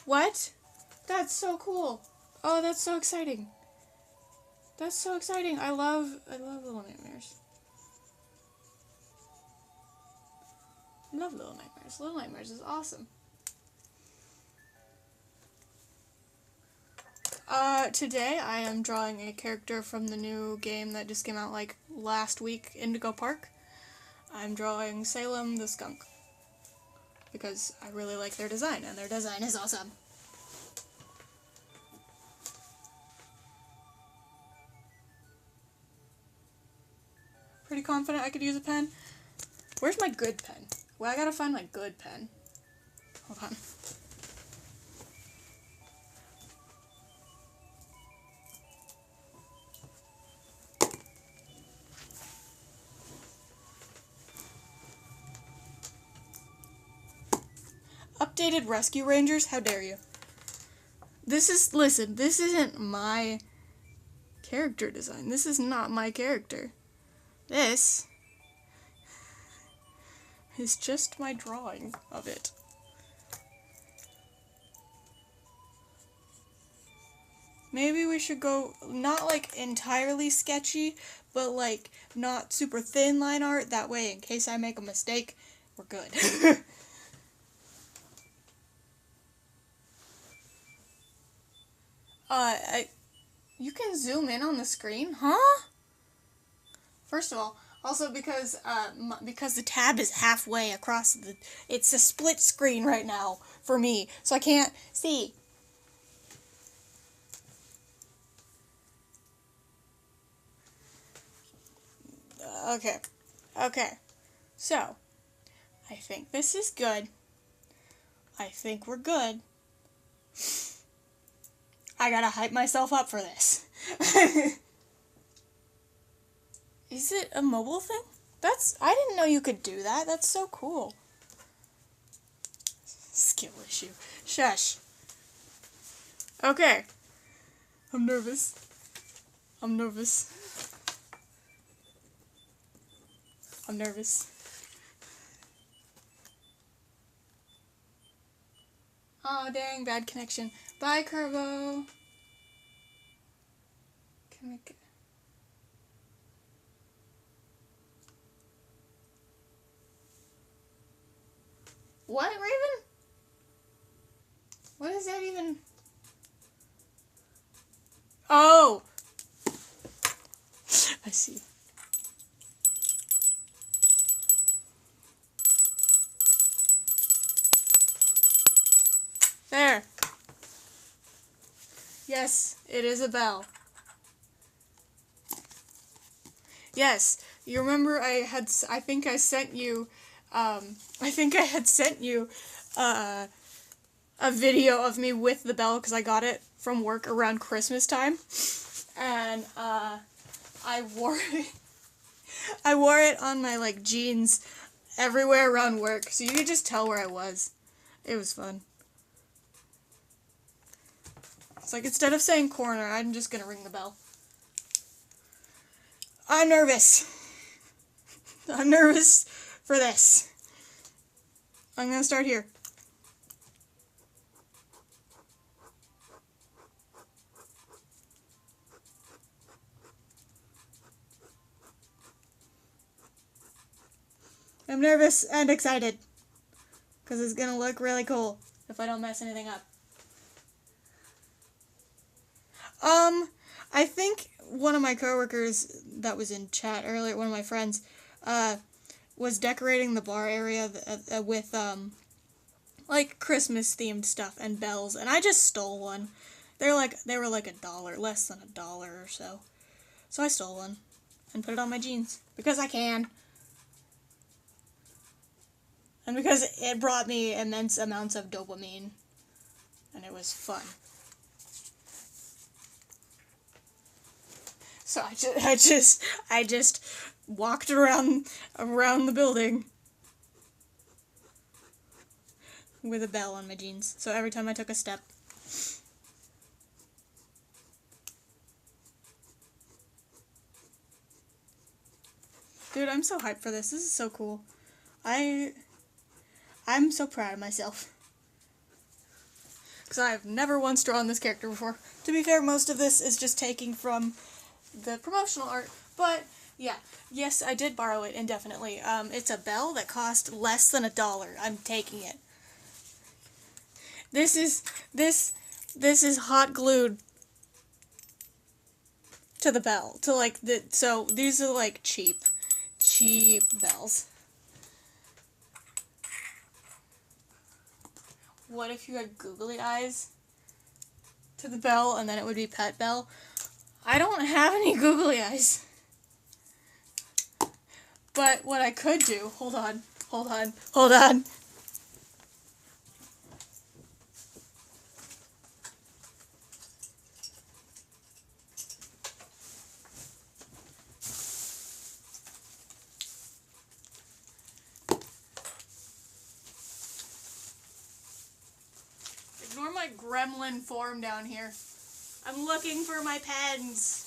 What? That's so cool. Oh, that's so exciting. That's so exciting. I love Little Nightmares. I love Little Nightmares. Little Nightmares is awesome. Today I am drawing a character from the new game that just came out like last week, Indigo Park. I'm drawing Salem the skunk, because I really like their design, and their design is awesome. Pretty confident I could use a pen. Where's my good pen? Well, I gotta find my good pen. Hold on. Updated Rescue Rangers? How dare you? Listen, this isn't my character design. This is not my character. This is just my drawing of it. Maybe we should go, not like entirely sketchy, but like not super thin line art. That way, in case I make a mistake, we're good. You can zoom in on the screen, huh? First of all, also because the tab is halfway across it's a split screen right now for me, so I can't see. Okay. Okay. So, I think this is good. I think we're good. I gotta hype myself up for this. Is it a mobile thing? I didn't know you could do that. That's so cool. Skill issue. Shush. Okay. I'm nervous. I'm nervous. I'm nervous. Aw, dang, bad connection. Bye, Curvo. Can we get... What, Raven? What is that even? Oh! I see. There. Yes, it is a bell. Yes, you remember I think I sent you, a video of me with the bell because I got it from work around Christmas time, and I wore it on my like jeans everywhere around work, so you could just tell where I was. It was fun. It's like instead of saying corner, I'm just gonna ring the bell. I'm nervous. I'm nervous for this. I'm gonna start here. I'm nervous and excited because it's gonna look really cool if I don't mess anything up. I think one of my coworkers that was in chat earlier, one of my friends, was decorating the bar area with like Christmas themed stuff and bells, and I just stole one. They were like $1, less than $1 or so. So I stole one and put it on my jeans because I can. And because it brought me immense amounts of dopamine. And it was fun. So I just walked around the building with a bell on my jeans. So every time I took a step. Dude, I'm so hyped for this. This is so cool. I'm so proud of myself. Because I've never once drawn this character before. To be fair, most of this is just taking from the promotional art. But, yeah. Yes, I did borrow it indefinitely. It's a bell that cost less than $1. I'm taking it. This is hot glued to the bell. So these are like cheap bells. What if you had googly eyes to the bell and then it would be pet bell? I don't have any googly eyes. But what I could do, hold on. Ignore my gremlin form down here. I'm looking for my pens.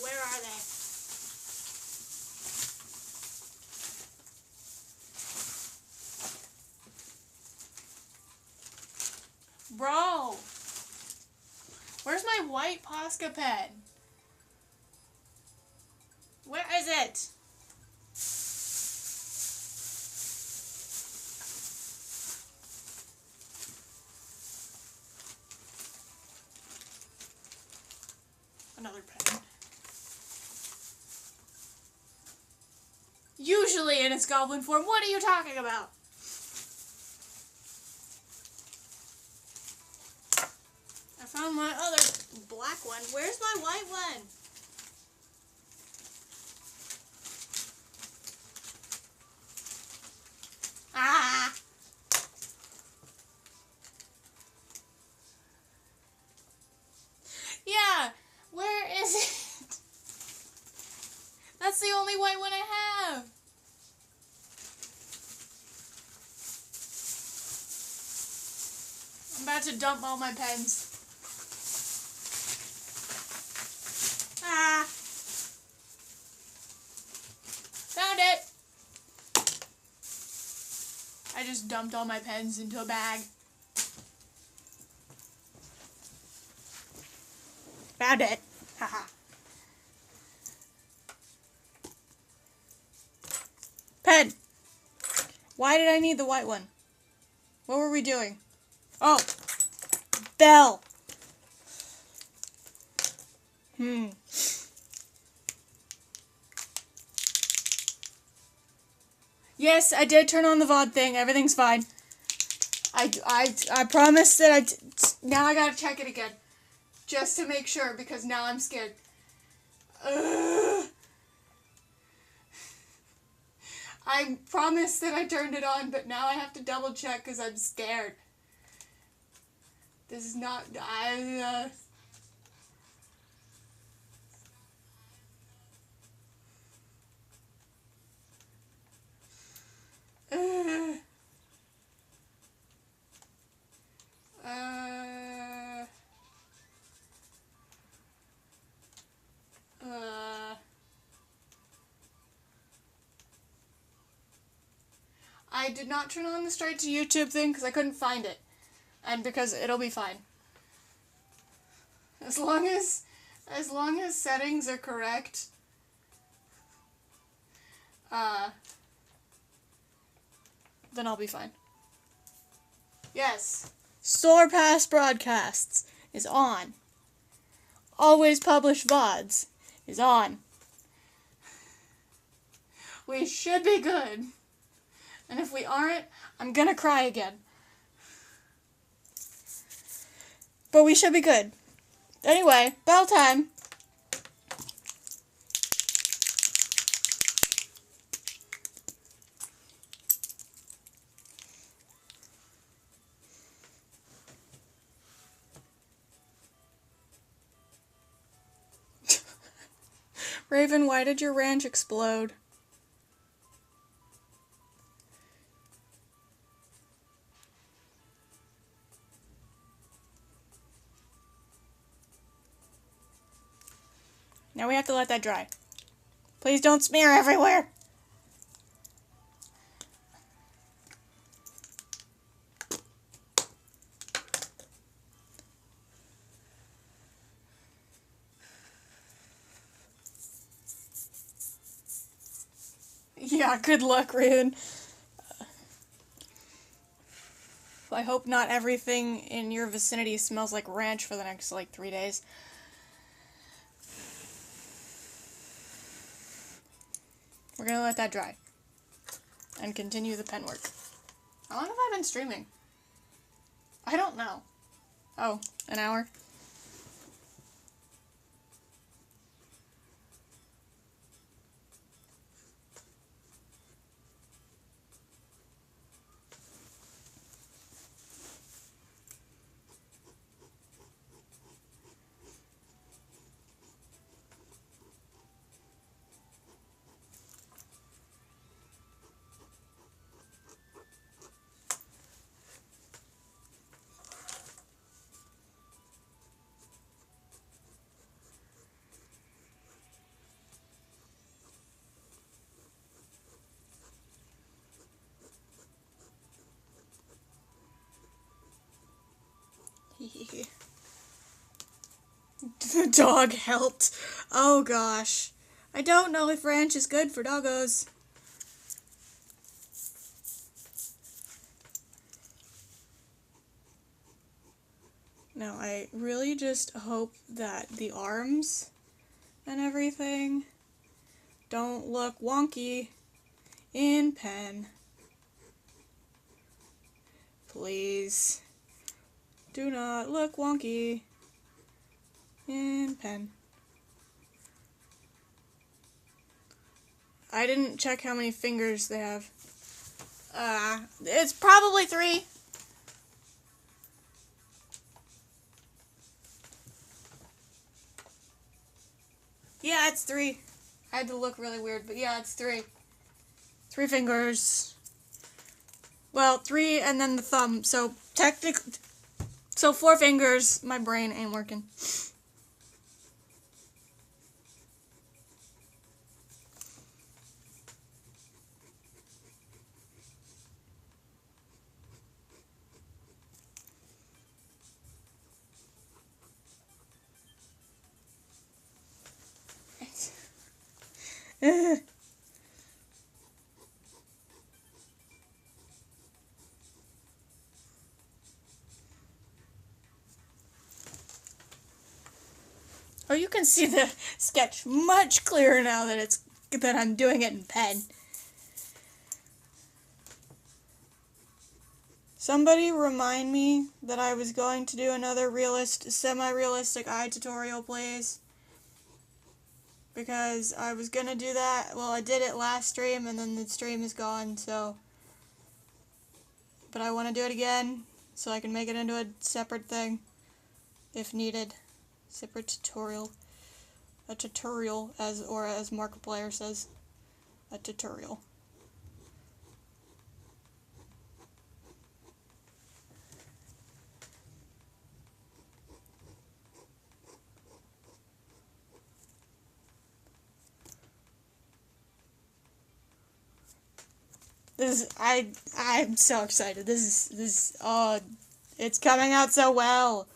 Where are they? Bro! Where's my white Posca pen? Where is it? Another pen. Usually in its goblin form. What are you talking about? found my other black one. Where's my white one? Ah! Yeah, where is it? That's the only white one I have. I'm about to dump all my pens. Ah! Found it! I just dumped all my pens into a bag. Found it! Haha. Pen! Why did I need the white one? What were we doing? Oh! Bell! Yes, I did turn on the VOD thing. Everything's fine. I promised that now I gotta check it again. Just to make sure, because now I'm scared. Ugh. I promised that I turned it on, but now I have to double check because I'm scared. This is not... I did not turn on the straight to YouTube thing because I couldn't find it. And because it'll be fine. As long as settings are correct. Then I'll be fine. Yes. Store Pass Broadcasts is on. Always Publish VODs is on. We should be good. And if we aren't, I'm gonna cry again. But we should be good. Anyway, bell time. Raven, why did your ranch explode? Now we have to let that dry. Please don't smear everywhere. Yeah, good luck, Raven. I hope not everything in your vicinity smells like ranch for the next, 3 days. We're gonna let that dry. And continue the pen work. How long have I been streaming? I don't know. Oh, an hour? The dog helped. Oh gosh. I don't know if ranch is good for doggos. No, I really just hope that the arms and everything don't look wonky in pen. Please. Do not look wonky. And pen. I didn't check how many fingers they have. It's probably 3. Yeah, it's 3. I had to look really weird, but yeah, it's 3. 3 fingers. Well, 3 and then the thumb. So technically, 4 fingers. My brain ain't working. Oh, you can see the sketch much clearer now that I'm doing it in pen. Somebody remind me that I was going to do another semi-realistic eye tutorial, please. Because I was gonna do that. Well, I did it last stream, and then the stream is gone, so. But I want to do it again, so I can make it into a separate thing, if needed. Separate tutorial. A tutorial, as Markiplier says. A tutorial. I'm so excited. It's coming out so well.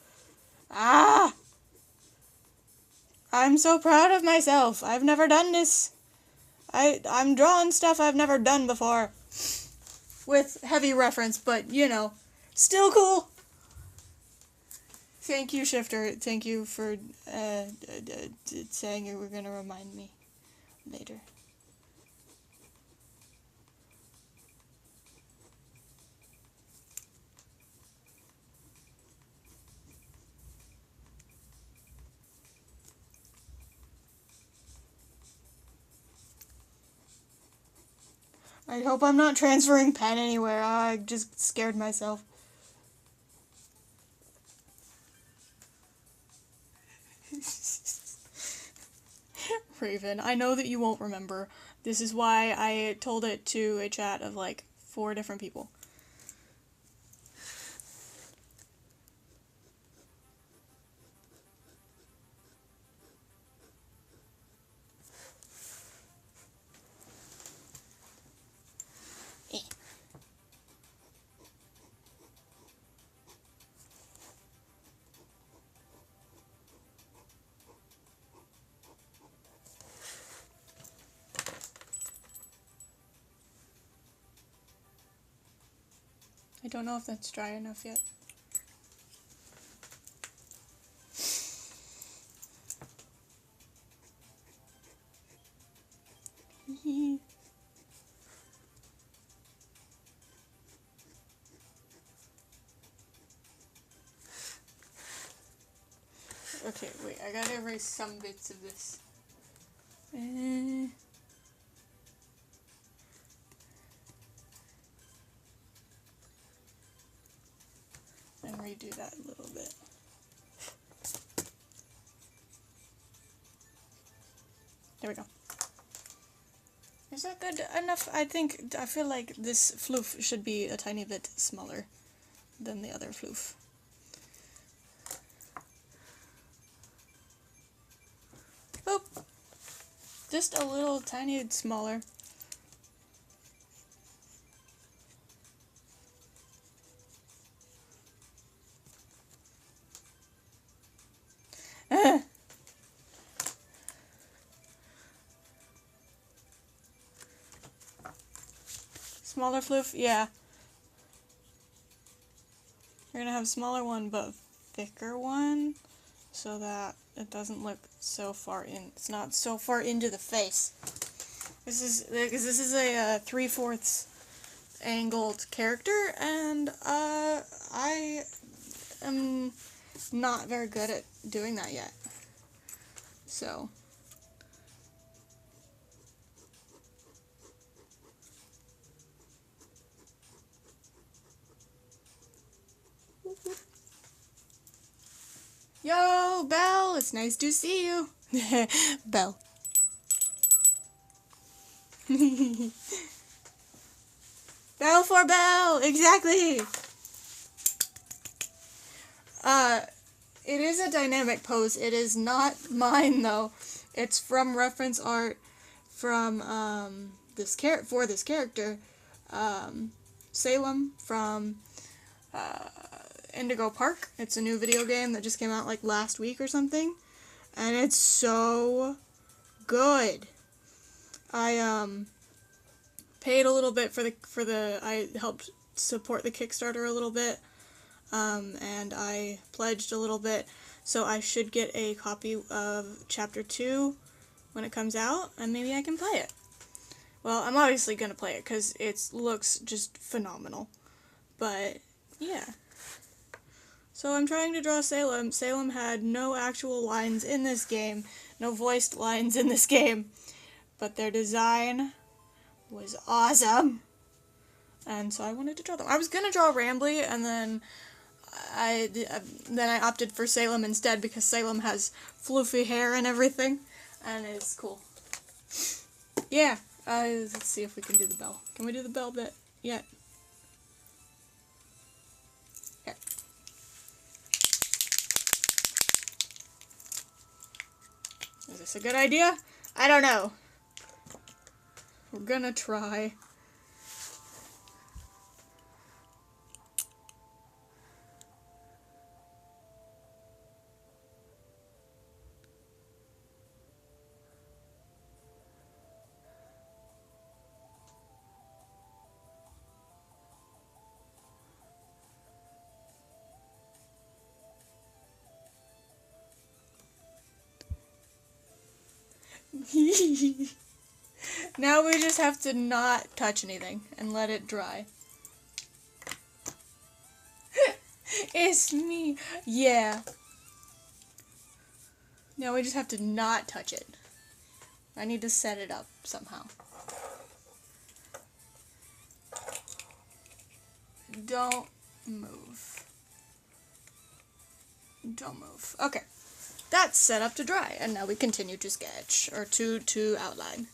I'm so proud of myself. I've never done this. I'm drawing stuff I've never done before. With heavy reference, but, you know, still cool. Thank you, Shifter. Thank you for saying you were going to remind me later. I hope I'm not transferring pen anywhere. I just scared myself. Raven, I know that you won't remember. This is why I told it to a chat of like 4 different people. I don't know if that's dry enough yet. Okay, wait, I gotta erase some bits of this. And redo that a little bit. There we go. Is that good enough? I feel like this floof should be a tiny bit smaller than the other floof. Boop! Just a little tiny smaller. Smaller floof? Yeah. You're gonna have a smaller one, but thicker one, so that it doesn't look so far in. It's not so far into the face. This is a 3/4 angled character, and I am not very good at doing that yet. So yo, Belle, it's nice to see you. Belle. Belle for Belle, exactly. It is a dynamic pose. It is not mine though. It's from reference art from this character, Salem from Indigo Park. It's a new video game that just came out like last week or something, and it's so good. I paid a little bit for the I helped support the Kickstarter a little bit, and I pledged a little bit, so I should get a copy of Chapter 2 when it comes out, and maybe I can play it. Well, I'm obviously gonna play it because it looks just phenomenal. But yeah. So I'm trying to draw Salem. Salem had no actual lines in this game, no voiced lines in this game, but their design was awesome. And so I wanted to draw them. I was gonna draw Rambly, and then I opted for Salem instead because Salem has floofy hair and everything, and it's cool. Yeah, let's see if we can do the bell. Can we do the bell bit yet? Yeah. Is this a good idea? I don't know. We're gonna try. Now we just have to not touch anything and let it dry. It's me. Yeah. Now we just have to not touch it. I need to set it up somehow. Don't move. Don't move. Okay. That's set up to dry, and now we continue to sketch, or to outline.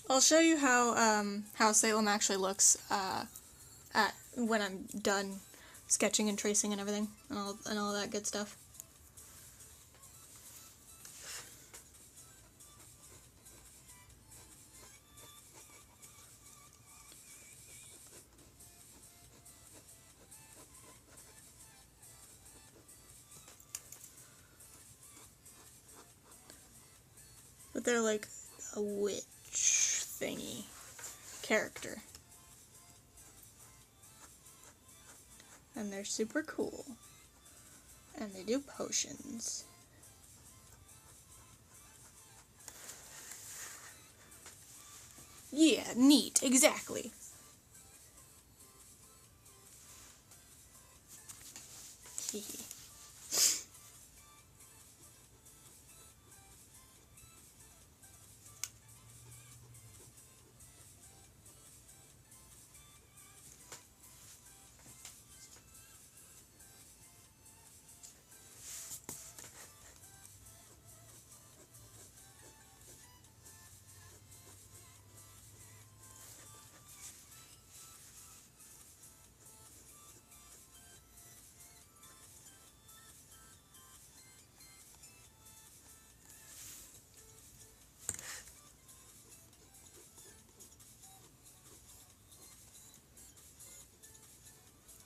I'll show you how Salem actually looks when I'm done sketching and tracing and everything, and all that good stuff. But they're like a witch thingy character. And they're super cool. And they do potions. Yeah, neat, exactly. Hehe.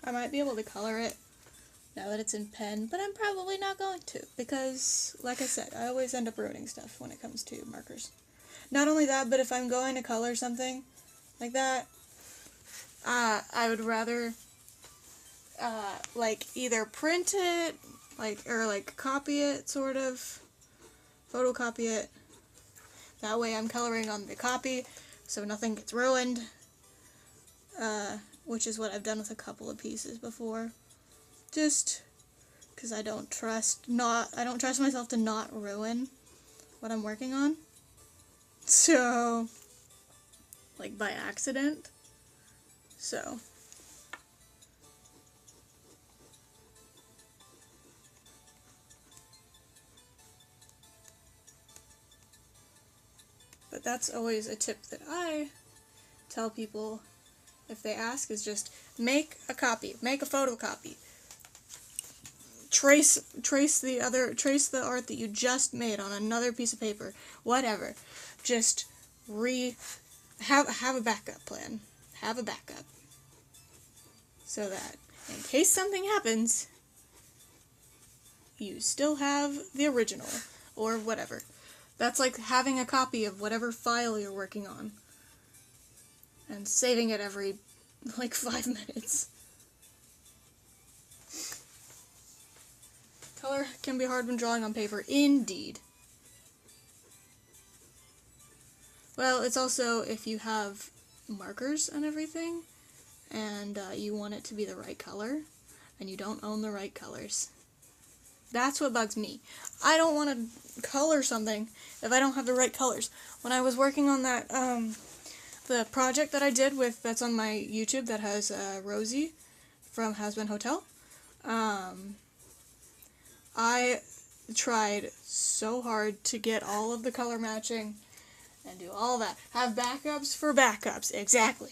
I might be able to color it now that it's in pen, but I'm probably not going to, because, like I said, I always end up ruining stuff when it comes to markers. Not only that, but if I'm going to color something like that, I would rather, like, either print it like copy it, sort of, photocopy it. That way I'm coloring on the copy, so nothing gets ruined, which is what I've done with a couple of pieces before. Just because I don't trust myself to not ruin what I'm working on. So, like by accident. So. But that's always a tip that I tell people if they ask, is just make a copy, make a photocopy. Trace the art that you just made on another piece of paper, whatever. Just have a backup plan. Have a backup. So that in case something happens, you still have the original or whatever. That's like having a copy of whatever file you're working on and saving it every, like, 5 minutes. Color can be hard when drawing on paper, indeed. Well, it's also if you have markers and everything, and you want it to be the right color, and you don't own the right colors. That's what bugs me. I don't want to color something if I don't have the right colors. When I was working on that, the project that I did that's on my YouTube that has Rosie from Has-Been Hotel, I tried so hard to get all of the color matching and do all that. Have backups for backups, exactly.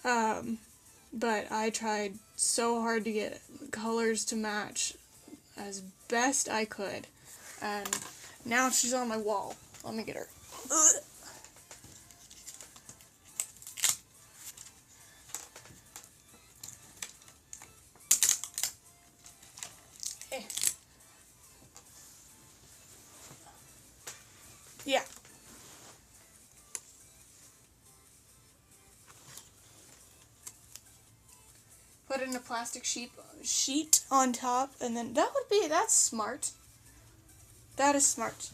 But I tried so hard to get colors to match as best I could. And now she's on my wall. Let me get her. Ugh. Yeah. Put it in a plastic sheet on top, and then that's smart. That is smart.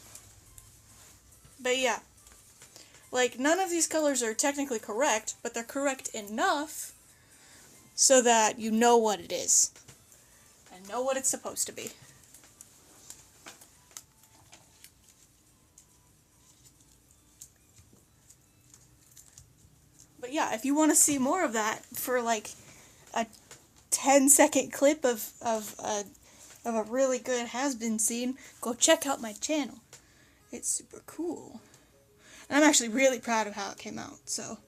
But yeah, like, none of these colors are technically correct, but they're correct enough so that you know what it is and know what it's supposed to be. But yeah, if you want to see more of that for like a 10-second clip of a really good has-been scene, go check out my channel. It's super cool. And I'm actually really proud of how it came out, so.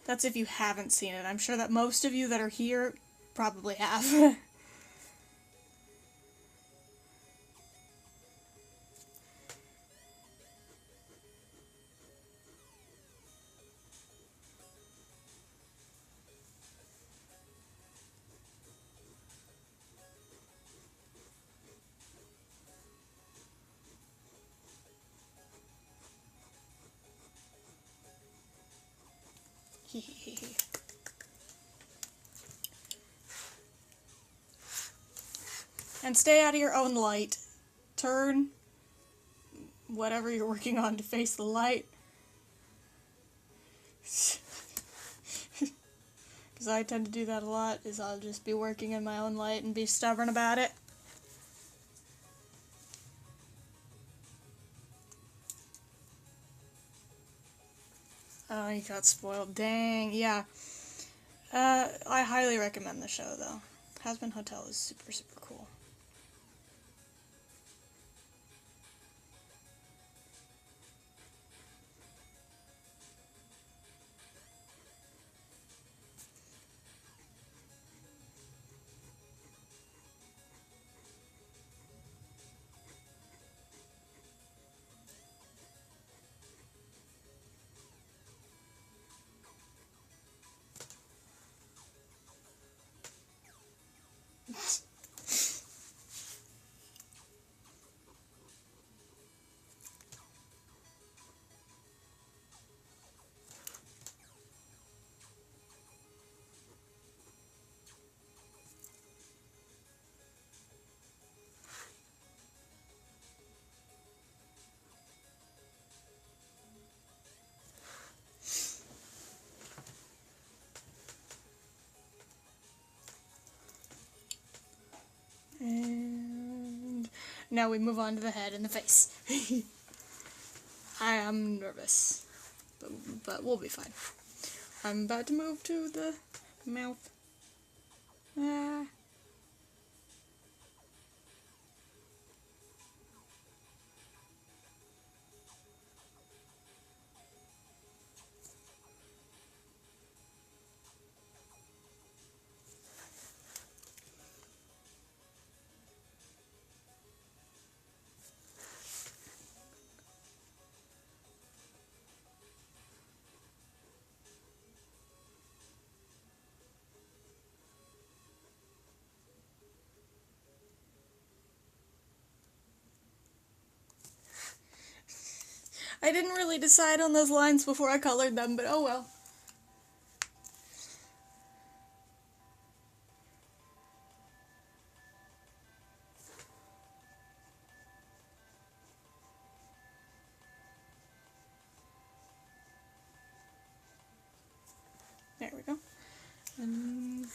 That's if you haven't seen it. I'm sure that most of you that are here probably have. And stay out of your own light. Turn whatever you're working on to face the light. Because I tend to do that a lot, is I'll just be working in my own light and be stubborn about it. Oh, you got spoiled. Dang, yeah. I highly recommend the show, though. Has-Been Hotel is super, super cool. Now we move on to the head and the face. I am nervous, but we'll be fine. I'm about to move to the mouth. Ah. I didn't really decide on those lines before I colored them, but oh well. There we go. And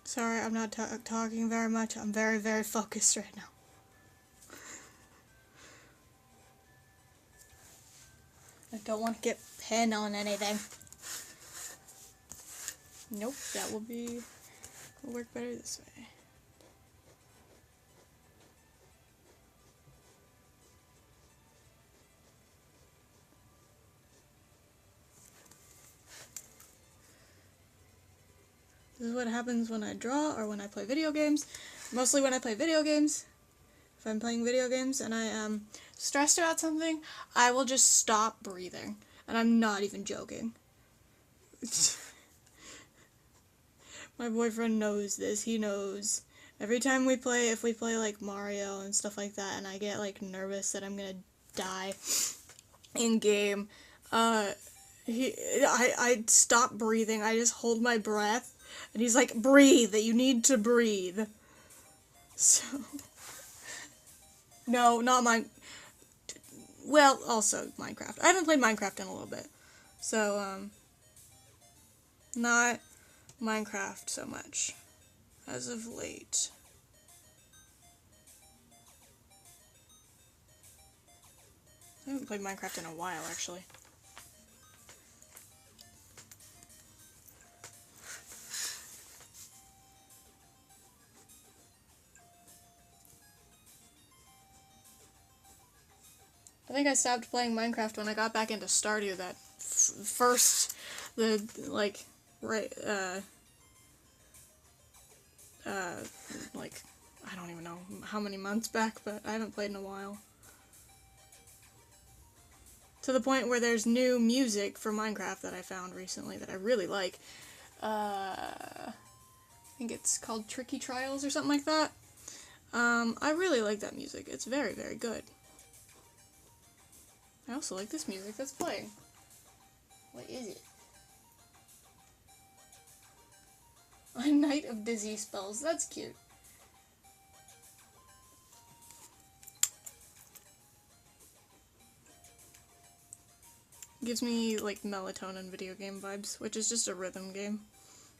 sorry, I'm not talking very much. I'm very, very focused right now. I don't want to get pen on anything. Nope, that will work better this way. This is what happens when I draw or when I play video games. Mostly when I play video games. If I'm playing video games and I am stressed about something, I will just stop breathing. And I'm not even joking. My boyfriend knows this. He knows. Every time we play, if we play like Mario and stuff like that, and I get like nervous that I'm gonna die in game, I stop breathing. I just hold my breath, and he's like, "Breathe. You need to breathe." So, no, not mine. Well, also Minecraft. I haven't played Minecraft in a little bit, so not Minecraft so much as of late. I haven't played Minecraft in a while, actually. I think I stopped playing Minecraft when I got back into Stardew. That first, like, like, I don't even know how many months back, but I haven't played in a while. To the point where there's new music for Minecraft that I found recently that I really like. I think it's called Tricky Trials or something like that. I really like that music. It's very, very good. I also like this music that's playing. What is it? A Night of Dizzy Spells. That's cute. Gives me, like, Melatonin video game vibes, which is just a rhythm game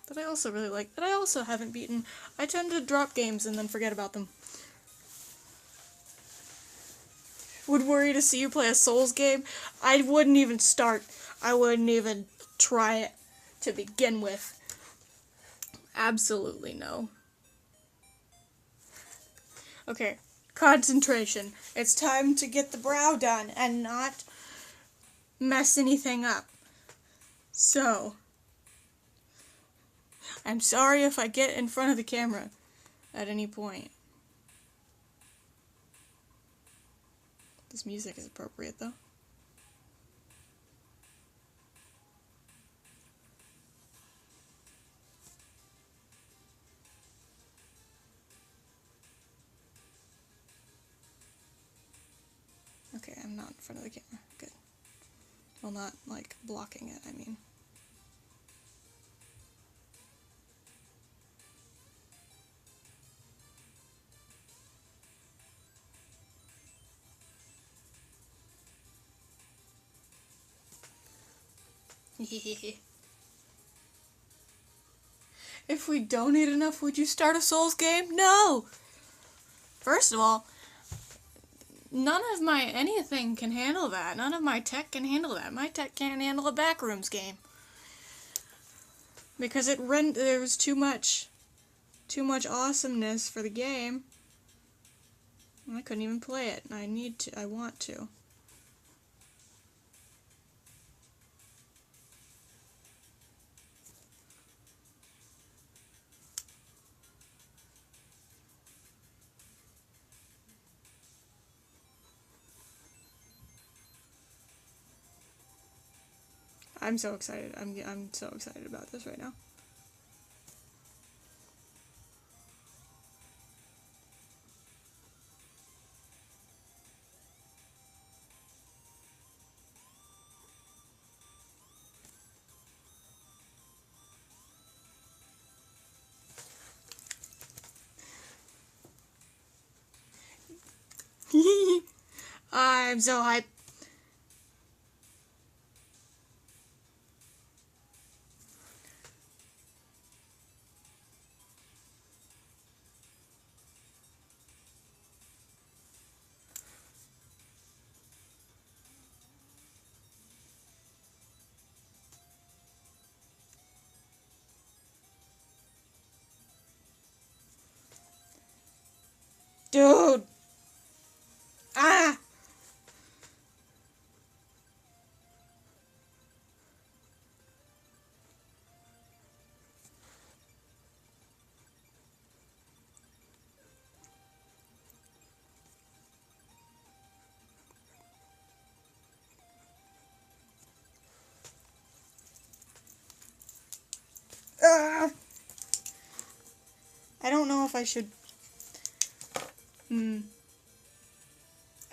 that I also really like, that I also haven't beaten. I tend to drop games and then forget about them. Would worry to see you play a Souls game. I wouldn't even start. I wouldn't even try it to begin with. Absolutely no. Okay, concentration. It's time to get the brow done and not mess anything up. So, I'm sorry if I get in front of the camera at any point. This music is appropriate, though. Okay, I'm not in front of the camera. Good. Well, not, like, blocking it, I mean. If we donate enough, would you start a Souls game? No! First of all, none of my anything can handle that. None of my tech can handle that. My tech can't handle a Backrooms game. Because there was too much awesomeness for the game. I couldn't even play it. I want to. I'm so excited. I'm so excited about this right now. I'm so hyped. Dude! Ah! Ah! I don't know if I should...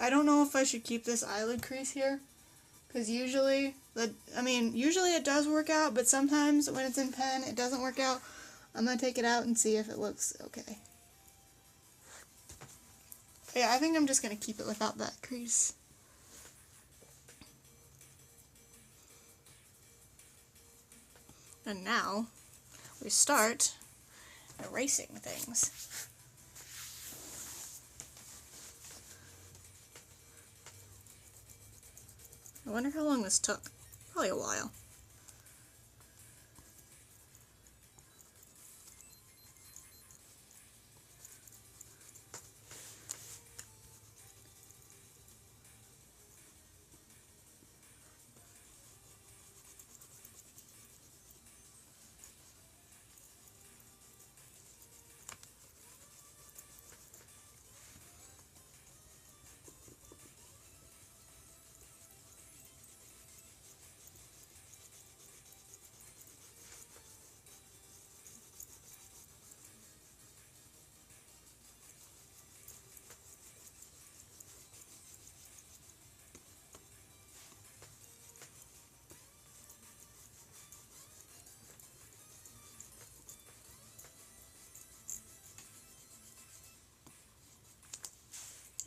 I don't know if I should keep this eyelid crease here. Because usually it does work out, but sometimes when it's in pen, it doesn't work out. I'm going to take it out and see if it looks okay. Yeah, I think I'm just going to keep it without that crease. And now, we start erasing things. I wonder how long this took. Probably a while.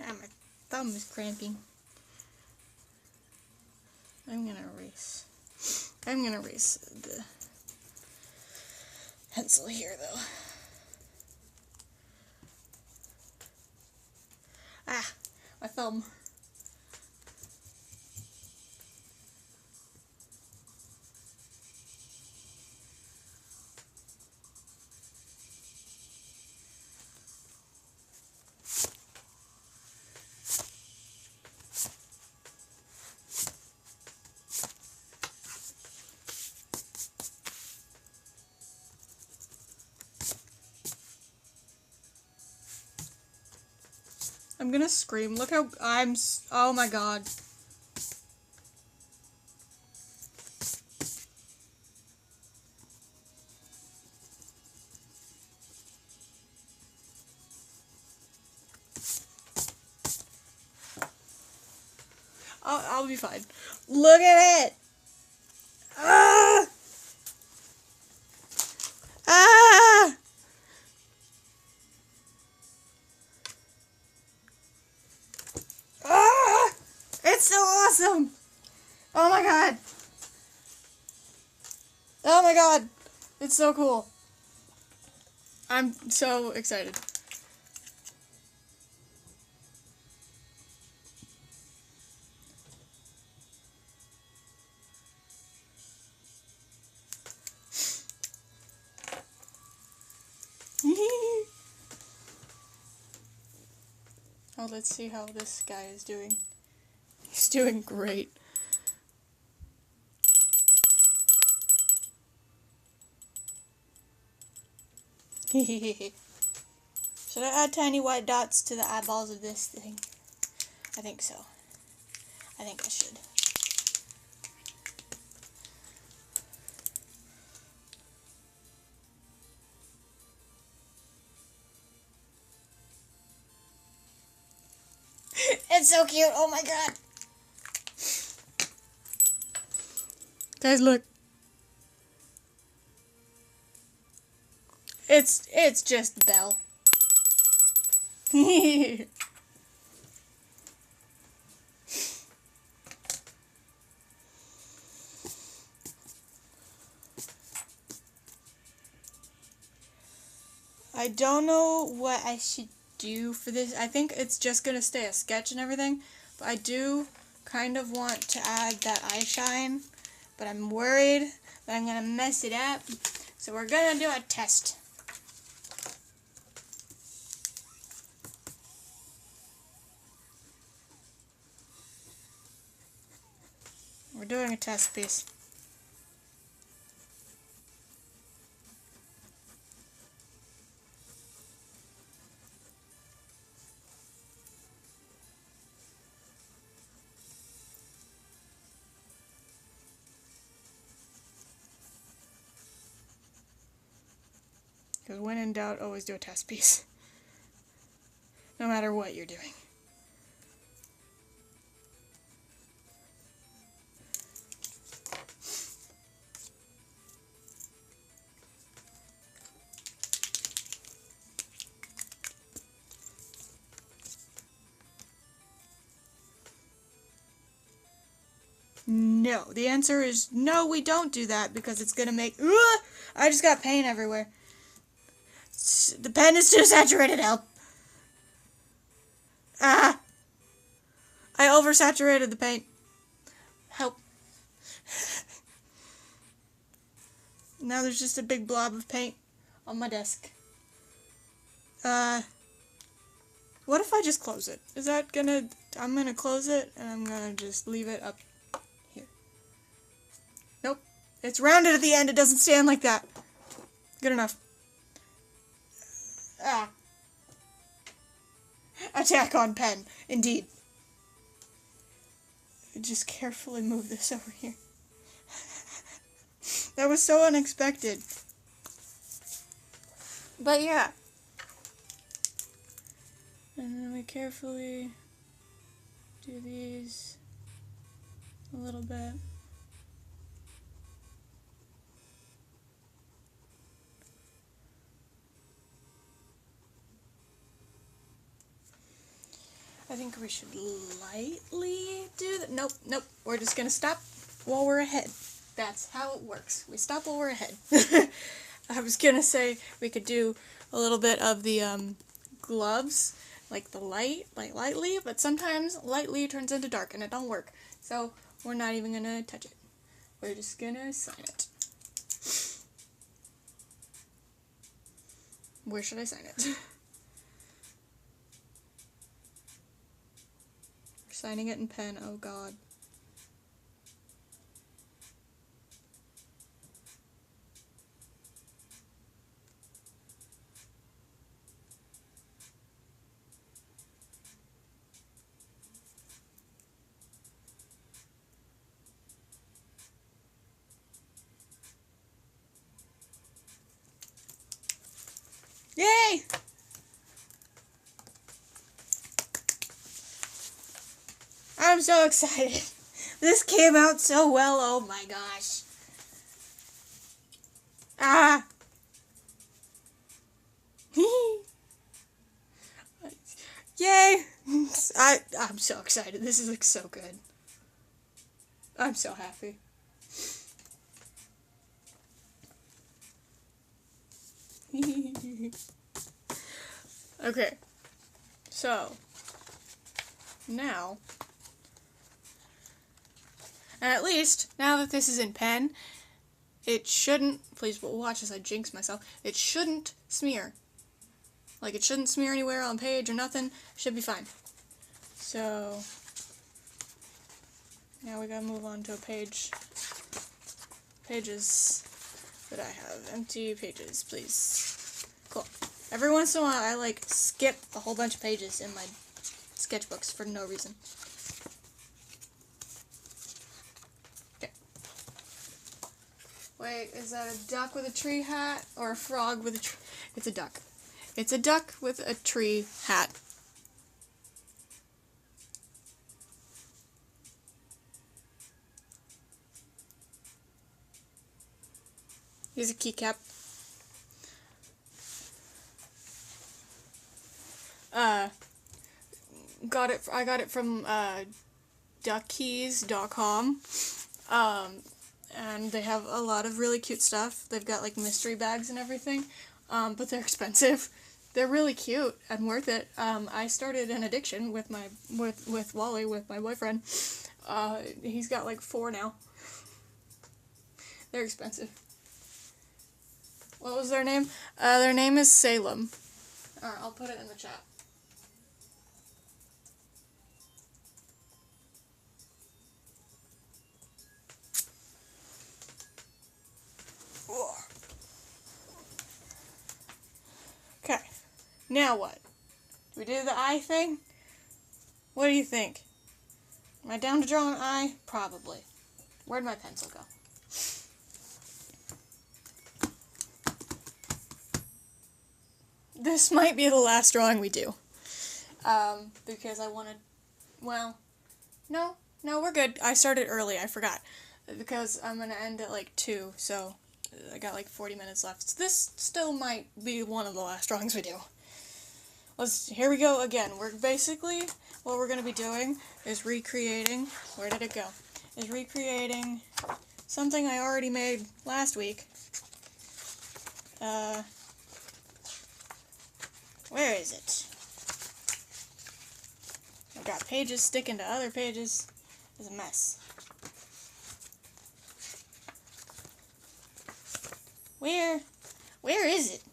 Ah, my thumb is cramping. I'm gonna erase the pencil here, though. Ah, my thumb. I'm gonna scream. Look how oh my god. I'll be fine. Look at it! Ah! Ah! Ah! It's so awesome! Oh my god! Oh my god! It's so cool. I'm so excited. Oh, let's see how this guy is doing. He's doing great. Should I add tiny white dots to the eyeballs of this thing? I think so. I think I should. It's so cute. Oh my god. Guys, look. It's just Belle. I don't know what I should do for this. I think it's just gonna stay a sketch and everything, but I do kind of want to add that eye shine, but I'm worried that I'm gonna mess it up, so we're gonna do a test. We're doing a test piece. Because when in doubt, always do a test piece. No matter what you're doing. No. The answer is no, we don't do that because it's going to make... I just got paint everywhere. The pen is too saturated, help. Ah! I oversaturated the paint. Help. Now there's just a big blob of paint on my desk. What if I just close it? Is that gonna... I'm gonna close it and I'm gonna just leave it up here. Nope. It's rounded at the end. It doesn't stand like that. Good enough. Ah. Attack on pen. Indeed. Just carefully move this over here. That was so unexpected. But yeah. And then we carefully do these a little bit. I think we should lightly do that. Nope, nope. We're just gonna stop while we're ahead. That's how it works. We stop while we're ahead. I was gonna say we could do a little bit of the gloves, like the lightly, but sometimes lightly turns into dark and it don't work. So we're not even gonna touch it. We're just gonna sign it. Where should I sign it? We're signing it in pen, oh god. Yay! I'm so excited. This came out so well, oh my gosh. Ah! Yay! I'm so excited. This is like so good. I'm so happy. Okay. So now, and at least now that this is in pen, it shouldn't, please watch as I jinx myself, it shouldn't smear. Like, it shouldn't smear anywhere on page or nothing. Should be fine. So now we gotta move on to pages that I have. Empty pages, please. Cool. Every once in a while I like skip a whole bunch of pages in my sketchbooks for no reason. Okay. Wait, is that a duck with a tree hat or a frog with a tree? It's a duck. It's a duck with a tree hat. Here's a keycap. I got it from duckkeys.com. And they have a lot of really cute stuff. They've got like mystery bags and everything. But they're expensive. They're really cute and worth it. I started an addiction with Wally, with my boyfriend. He's got like 4 now. They're expensive. What was their name? Their name is Salem. Alright, I'll put it in the chat. Okay, now what? Do we do the eye thing? What do you think? Am I down to draw an eye? Probably. Where'd my pencil go? This might be the last drawing we do. Because I wanted, well, no, we're good. I started early, I forgot. Because I'm gonna end at like 2, so I got like 40 minutes left. So this still might be one of the last drawings we do. Here we go again. We're basically, what we're gonna be doing is recreating, where did it go? Is recreating something I already made last week. Where is it? I've got pages sticking to other pages. It's a mess. Where is it?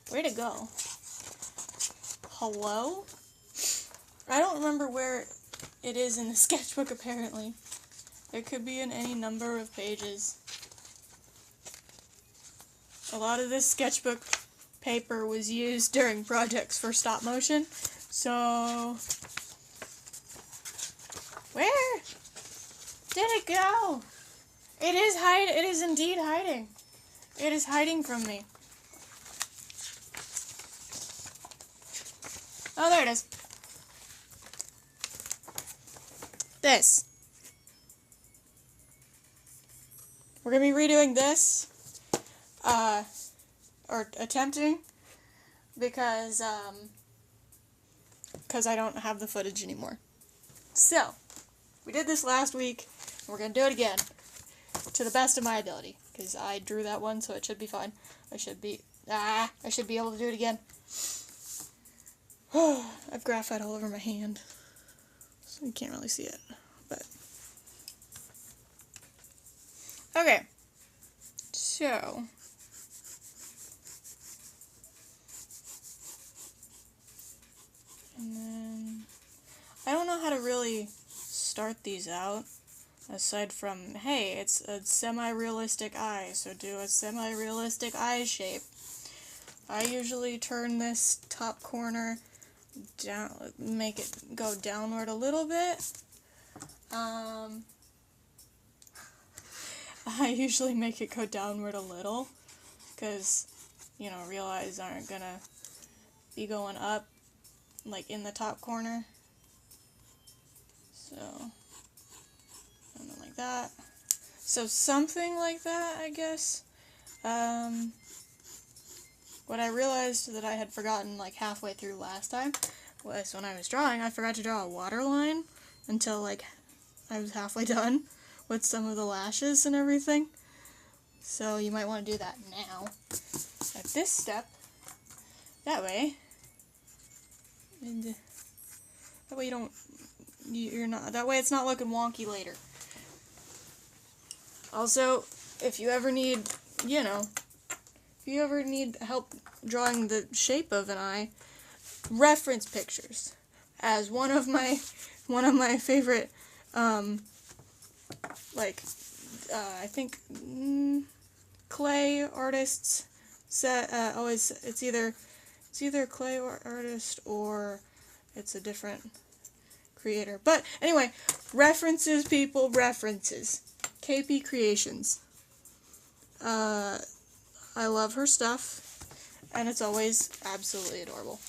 Where'd it go? Hello? I don't remember where it is in the sketchbook, apparently. It could be in any number of pages. A lot of this sketchbook paper was used during projects for stop motion, so where did it go? It is indeed hiding. It is hiding from me. Oh, there it is. This. We're gonna be redoing this, or attempting, because because I don't have the footage anymore. So, we did this last week, and we're going to do it again, to the best of my ability, because I drew that one, so it should be fine. I should be able to do it again. I've graphite all over my hand, so you can't really see it, but... Okay, so... And then... I don't know how to really start these out, aside from, hey, it's a semi-realistic eye, so do a semi-realistic eye shape. I usually turn this top corner down, make it go downward a little bit. I usually make it go downward a little, because, you know, real eyes aren't gonna be going up, like, in the top corner. So, something like that. So, something like that, I guess. What I realized that I had forgotten, like, halfway through last time was when I was drawing, I forgot to draw a waterline until, like, I was halfway done with some of the lashes and everything. So, you might want to do that now at this step. That way, you're not, that way it's not looking wonky later. Also, if you ever need, you know, if you ever need help drawing the shape of an eye, reference pictures. As one of my favorite, I think, clay artists say, always, it's either clay artist or it's a different creator. But anyway, references, people, references. KP Creations. I love her stuff, and it's always absolutely adorable.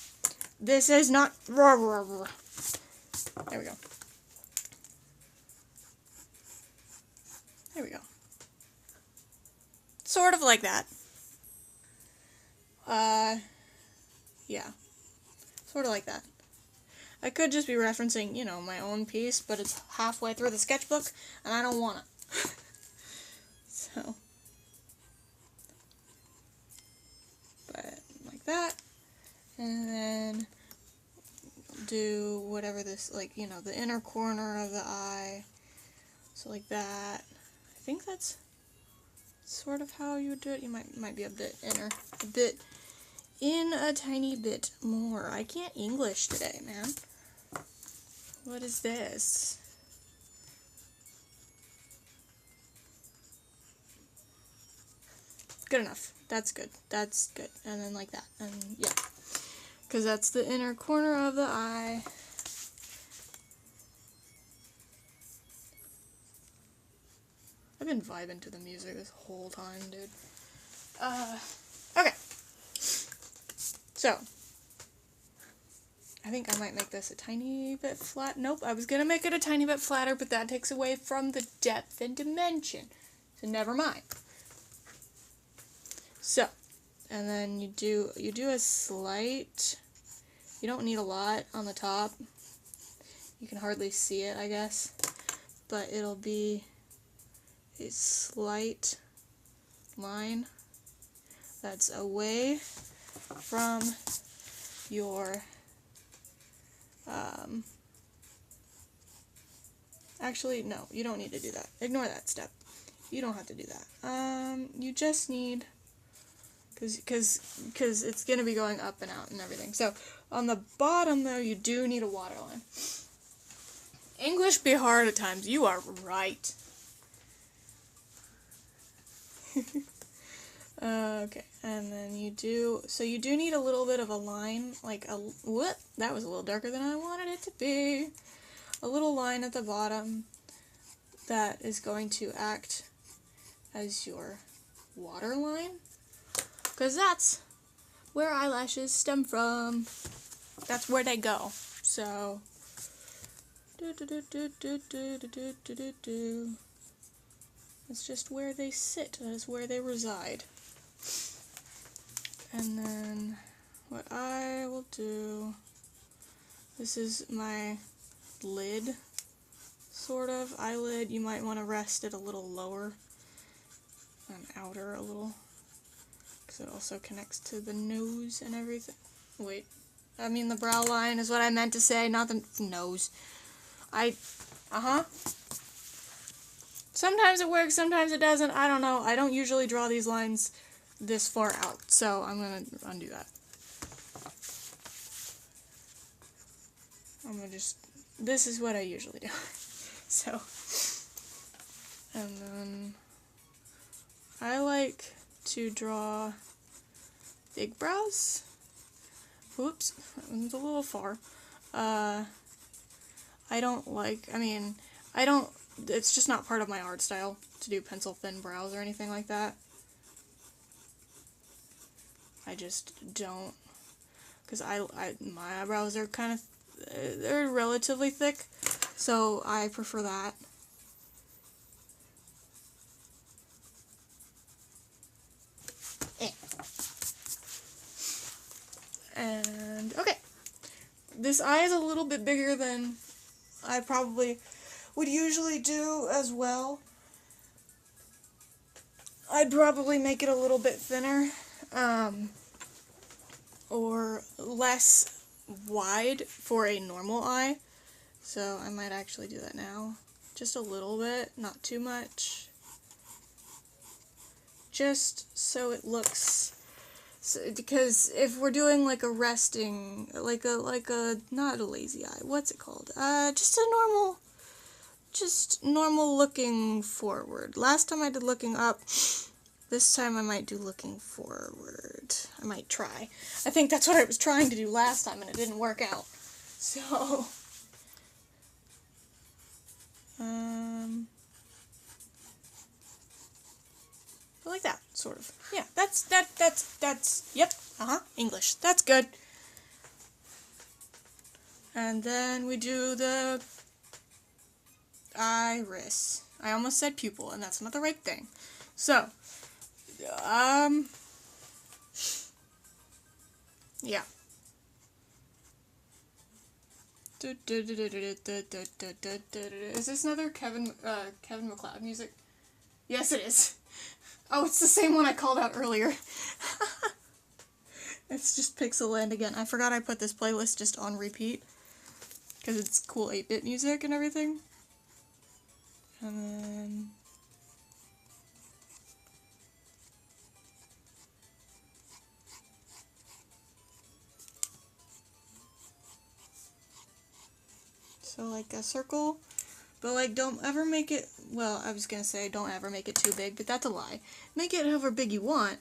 This is not... There we go. There we go. Sort of like that. Yeah. Sort of like that. I could just be referencing, you know, my own piece, but it's halfway through the sketchbook, and I don't want to. So... But like that, and then do whatever this, like, you know, the inner corner of the eye, so like that. I think that's sort of how you would do it. You might be a bit a tiny bit more. I can't English today, man. What is this? Good enough. That's good. That's good. And then like that. And yeah. Because that's the inner corner of the eye. I've been vibing to the music this whole time, dude. Okay. So. I think I might make this a tiny bit flat. Nope, I was going to make it a tiny bit flatter, but that takes away from the depth and dimension. So never mind. So, and then you do a slight, you don't need a lot on the top. You can hardly see it, I guess. But it'll be a slight line that's away from your, actually, no, you don't need to do that. Ignore that step. You don't have to do that. You just need... Because it's going to be going up and out and everything. So, on the bottom, though, you do need a waterline. English be hard at times. You are right. Okay, and then you do need a little bit of a line, like what? That was a little darker than I wanted it to be. A little line at the bottom that is going to act as your waterline. Because that's where eyelashes stem from. That's where they go. So, it's just where they sit. That is where they reside. And then what I will do, This is my lid, sort of, eyelid. You might want to rest it a little lower and outer a little, because it also connects to the nose and everything. Wait, I mean the brow line is what I meant to say, not the nose. Sometimes it works, sometimes it doesn't, I don't know. I don't usually draw these lines this far out, so I'm gonna undo that. I'm gonna just, this is what I usually do. So, and then I like to draw big brows. Whoops, that one's a little far. It's just not part of my art style to do pencil thin brows or anything like that. I just don't, because my eyebrows are kind of, they're relatively thick, so I prefer that. And, okay. This eye is a little bit bigger than I probably would usually do as well. I'd probably make it a little bit thinner, or less wide for a normal eye. So I might actually do that now. Just a little bit, not too much. Just so it looks, because if we're doing like a resting, like a not a lazy eye, what's it called? Just normal looking forward. Last time I did looking up. This time I might do looking forward. I might try. I think that's what I was trying to do last time and it didn't work out. So, like that, sort of. Yeah, that's, yep, English. That's good. And then we do the iris. I almost said pupil, and that's not the right thing. So, yeah. Is this another Kevin MacLeod music? Yes, it is. Oh, it's the same one I called out earlier. It's just Pixel Land again. I forgot I put this playlist just on repeat, because it's cool 8-bit music and everything. And then... so, like, a circle, but, like, don't ever make it, well, I was gonna say don't ever make it too big, but that's a lie. Make it however big you want.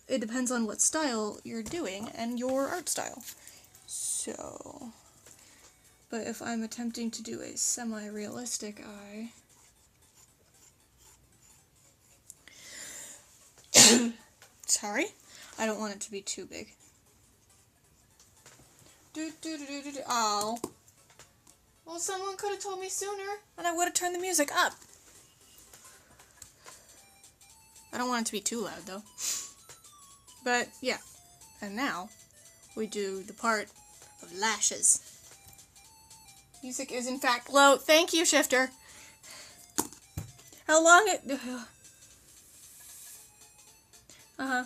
It depends on what style you're doing and your art style. So, but if I'm attempting to do a semi-realistic eye... Sorry, I don't want it to be too big. Oh. Well, someone could have told me sooner, and I would have turned the music up. I don't want it to be too loud, though. But, yeah. And now, we do the part of lashes. Music is, in fact, low. Thank you, Shifter. How long it... Uh-huh.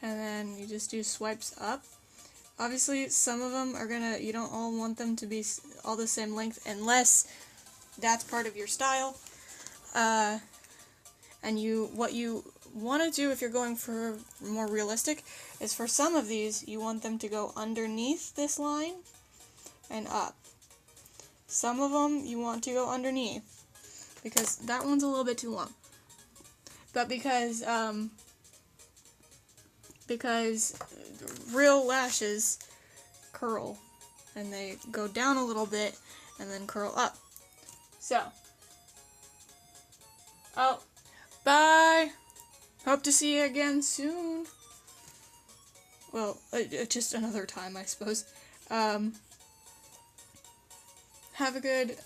And then you just do swipes up. Obviously, some of them are gonna, you don't all want them to be all the same length unless that's part of your style. And what you want to do if you're going for more realistic is for some of these, you want them to go underneath this line and up. Some of them you want to go underneath because that one's a little bit too long. But because real lashes curl and they go down a little bit and then curl up. So, oh, bye. Hope to see you again soon. Well, just another time, I suppose. Have a good,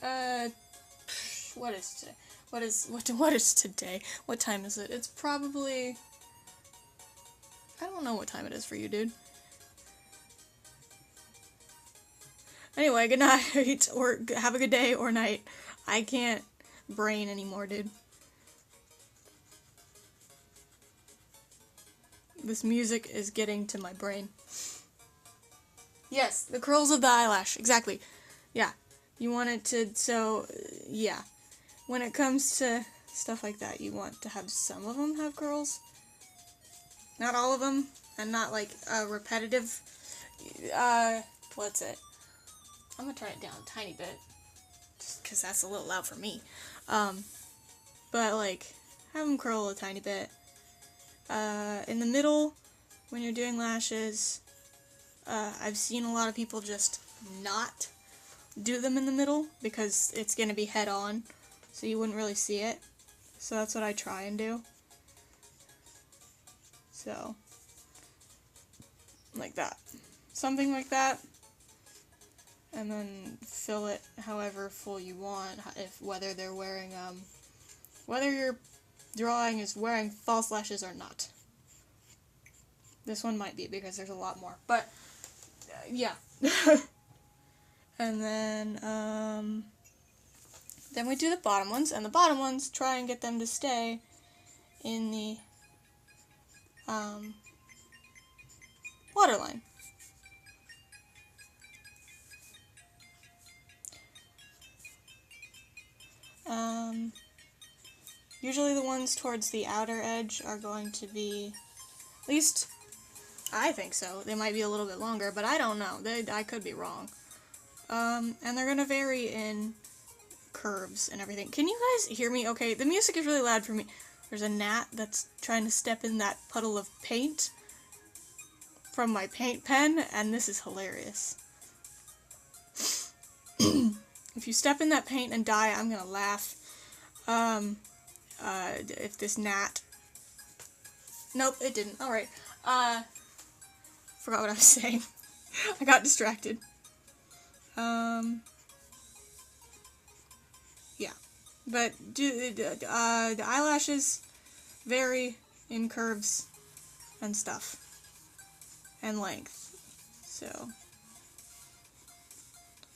what is today? What is today? What time is it? It's probably, I don't know what time it is for you, dude. Anyway, good night, or have a good day or night. I can't brain anymore, dude. This music is getting to my brain. Yes, the curls of the eyelash, exactly. Yeah, you want it to, so, yeah. When it comes to stuff like that, you want to have some of them have curls. Not all of them, and not like repetitive, what's it? I'm gonna turn it down a tiny bit, just because that's a little loud for me. But like, have them curl a tiny bit. In the middle, when you're doing lashes, I've seen a lot of people just not do them in the middle, because it's gonna be head on. So you wouldn't really see it. So that's what I try and do. So, like that. Something like that. And then fill it however full you want, whether they're wearing, whether your drawing is wearing false lashes or not. This one might be because there's a lot more. But, yeah. And then we do the bottom ones, and the bottom ones, try and get them to stay in the waterline. Usually the ones towards the outer edge are going to be, at least I think so. They might be a little bit longer, but I don't know. I could be wrong. And they're going to vary in curves and everything. Can you guys hear me? Okay, the music is really loud for me. There's a gnat that's trying to step in that puddle of paint from my paint pen, and this is hilarious. If you step in that paint and die, I'm gonna laugh. If this gnat... Nope, it didn't. Alright. Forgot what I was saying. I got distracted. Yeah. But the eyelashes vary in curves and stuff. And length. So.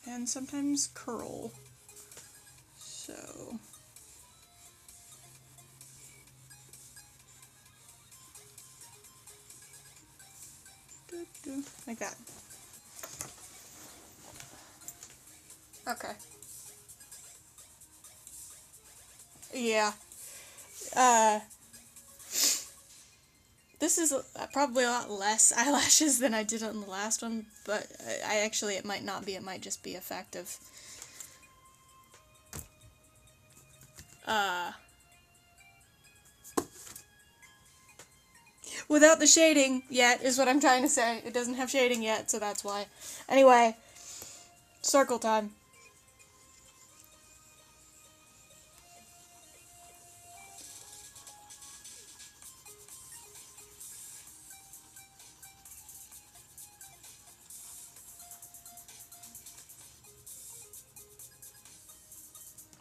And sometimes curl. So. Like that. Okay. Yeah. This is probably a lot less eyelashes than I did on the last one, but it might not be. It might just be effective. Without the shading yet, is what I'm trying to say. It doesn't have shading yet, so that's why. Anyway, circle time.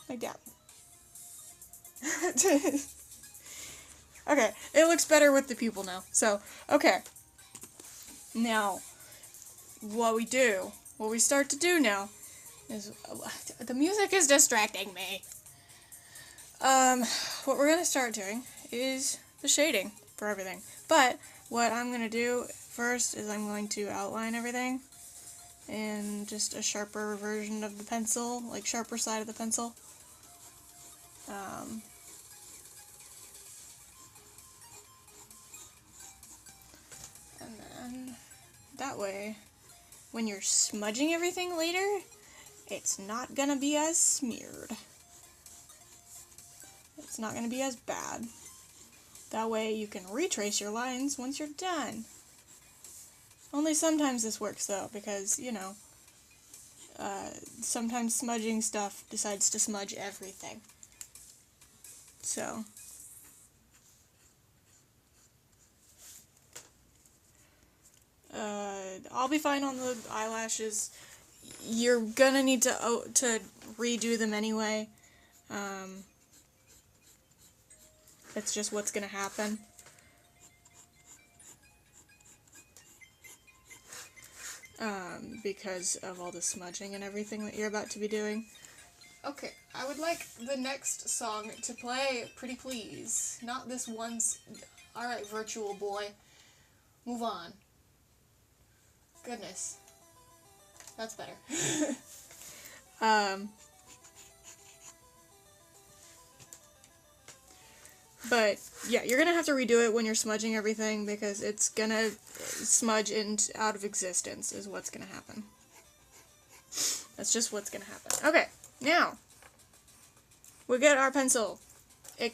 Like that. Okay, it looks better with the pupil now. So, okay. Now, what we start to do now, is, the music is distracting me. What we're gonna start doing is the shading for everything. But, what I'm gonna do first is I'm going to outline everything in just a sharper version of the pencil, like sharper side of the pencil. And then, that way, when you're smudging everything later, it's not gonna be as smeared. It's not gonna be as bad. That way you can retrace your lines once you're done. Only sometimes this works though, because, you know, sometimes smudging stuff decides to smudge everything. So, I'll be fine on the eyelashes. you're gonna need to redo them anyway. It's just what's gonna happen. Because of all the smudging and everything that you're about to be doing. Okay, I would like the next song to play, pretty please. Not this one's... Alright, virtual boy. Move on. Goodness. That's better. But, yeah, you're gonna have to redo it when you're smudging everything, because it's gonna smudge out of existence, is what's gonna happen. That's just what's gonna happen. Okay, now, we get our pencil.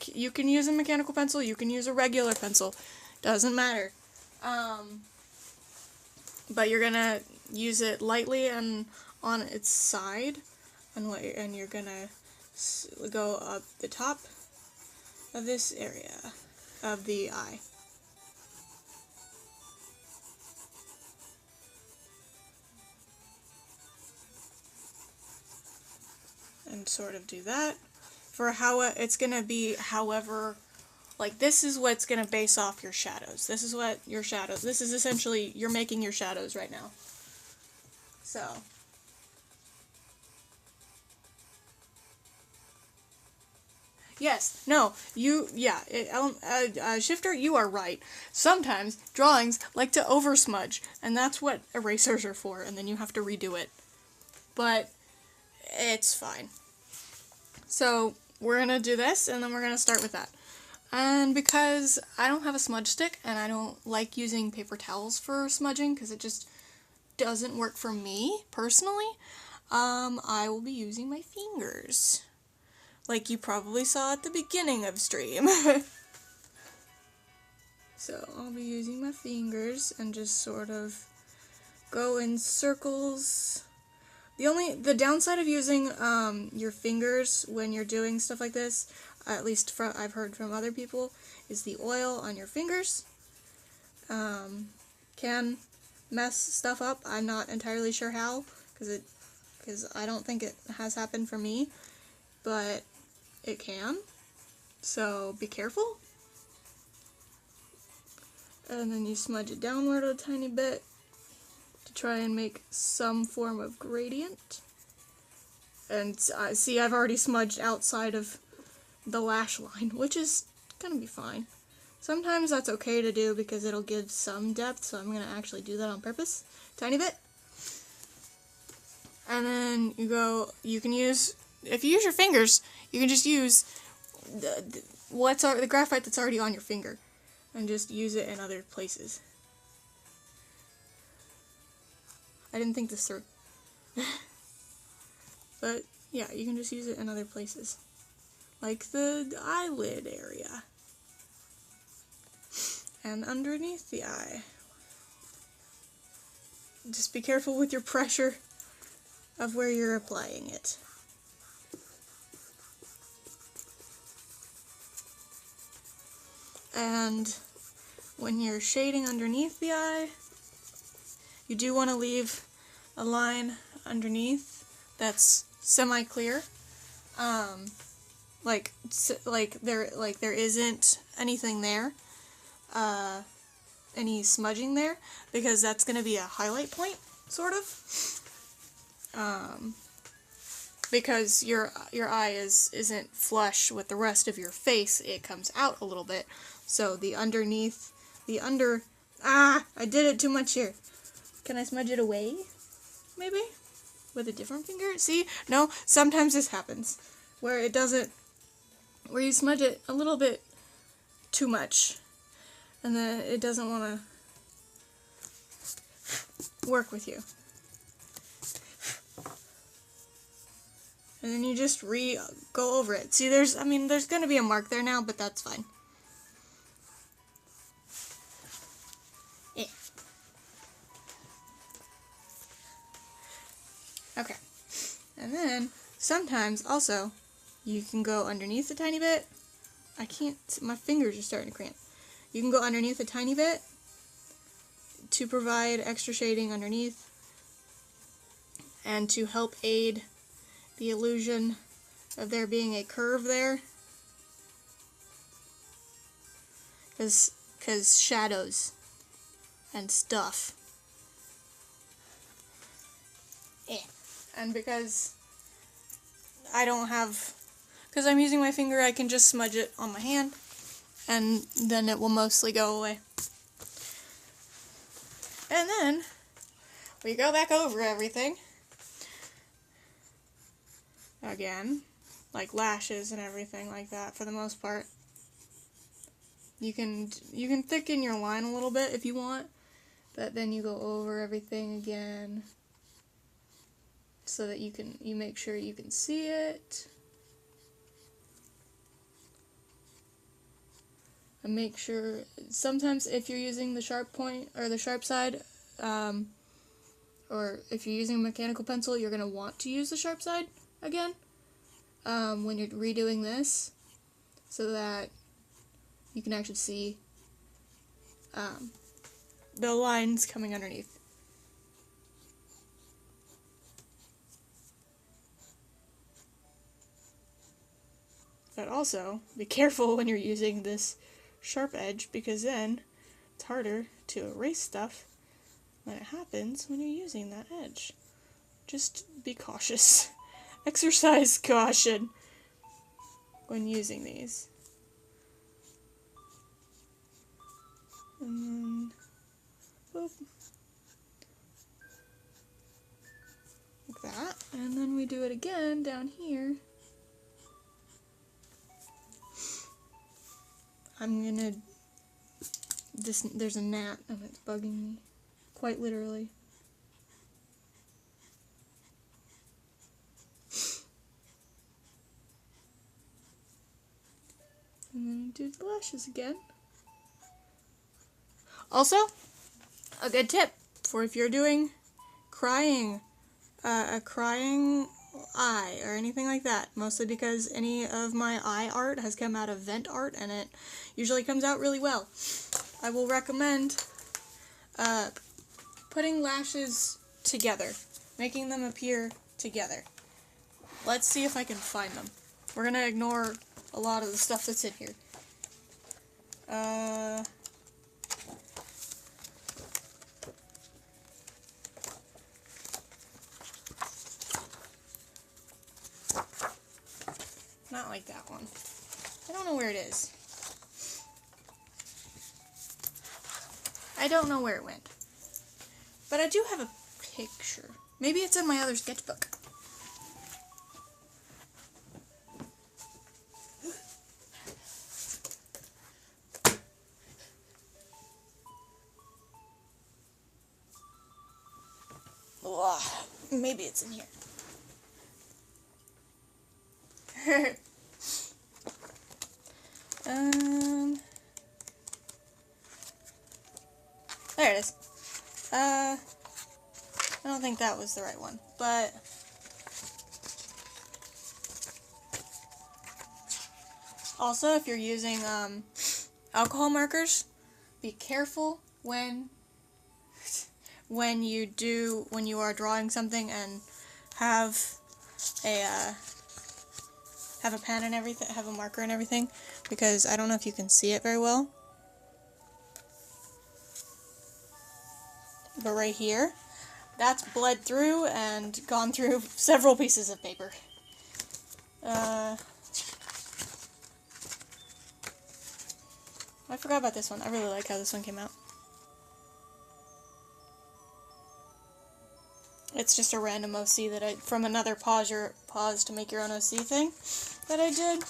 You can use a mechanical pencil, you can use a regular pencil, doesn't matter. But you're gonna use it lightly and on its side, and you're gonna go up the top of this area of the eye. And sort of do that. For how it's gonna be, however, like this is what's gonna base off your shadows. This is what your shadows, this is essentially, you're making your shadows right now. So. Yes, no, Shifter, you are right. Sometimes drawings like to oversmudge, and that's what erasers are for, and then you have to redo it. But it's fine. So we're gonna do this, and then we're gonna start with that. And because I don't have a smudge stick, and I don't like using paper towels for smudging, because it just doesn't work for me, personally, I will be using my fingers. Like you probably saw at the beginning of stream. So I'll be using my fingers and just sort of go in circles. The downside of using your fingers when you're doing stuff like this, at least I've heard from other people, is the oil on your fingers can mess stuff up. I'm not entirely sure how, because I don't think it has happened for me, but it can, so be careful. And then you smudge it downward a tiny bit to try and make some form of gradient. And see, I've already smudged outside of the lash line, which is gonna be fine. Sometimes that's okay to do because it'll give some depth, so I'm gonna actually do that on purpose, tiny bit. And then you can use, if you use your fingers, you can just use the graphite that's already on your finger and just use it in other places. I didn't think this through. But yeah, you can just use it in other places. Like the eyelid area. And underneath the eye. Just be careful with your pressure of where you're applying it. And when you're shading underneath the eye, you do want to leave a line underneath that's semi-clear. Like there isn't anything there, any smudging there, because that's going to be a highlight point, sort of. Because your eye isn't flush with the rest of your face, it comes out a little bit. So I did it too much here. Can I smudge it away? Maybe? With a different finger? See? No, sometimes this happens. Where you smudge it a little bit too much. And then it doesn't want to work with you. And then you just go over it. See, there's going to be a mark there now, but that's fine. Yeah. Okay. And then, sometimes, also, you can go underneath a tiny bit. I can't, my fingers are starting to cramp. You can go underneath a tiny bit to provide extra shading underneath. and to help aid the illusion of there being a curve there, because shadows and stuff. And because I don't have, because I'm using my finger, I can just smudge it on my hand, and then it will mostly go away. And then we go back over everything again, like lashes and everything like that for the most part. You can thicken your line a little bit if you want, but then you go over everything again so that you make sure you can see it. And make sure, sometimes if you're using the sharp point or the sharp side, or if you're using a mechanical pencil, you're going to want to use the sharp side again when you're redoing this, so that you can actually see the lines coming underneath. But also, be careful when you're using this sharp edge, because then it's harder to erase stuff when it happens when you're using that edge. Just be cautious. Exercise caution when using these. And then, boop, like that. And then we do it again down here. There's a gnat and it's bugging me, quite literally. And then do the lashes again. Also, a good tip for if you're doing crying, a crying eye or anything like that, mostly because any of my eye art has come out of vent art and it usually comes out really well. I will recommend putting lashes together, making them appear together. Let's see if I can find them. We're gonna ignore a lot of the stuff that's in here. Not like that one. I don't know where it is. I don't know where it went. But I do have a picture. Maybe it's in my other sketchbook. Ugh, maybe it's in here. There it is. I don't think that was the right one, but also if you're using alcohol markers, be careful when you are drawing something and have a pen and everything, have a marker and everything, because I don't know if you can see it very well, but right here, that's bled through and gone through several pieces of paper. I forgot about this one. I really like how this one came out. It's just a random OC that I, from another pause to make your own OC thing that I did.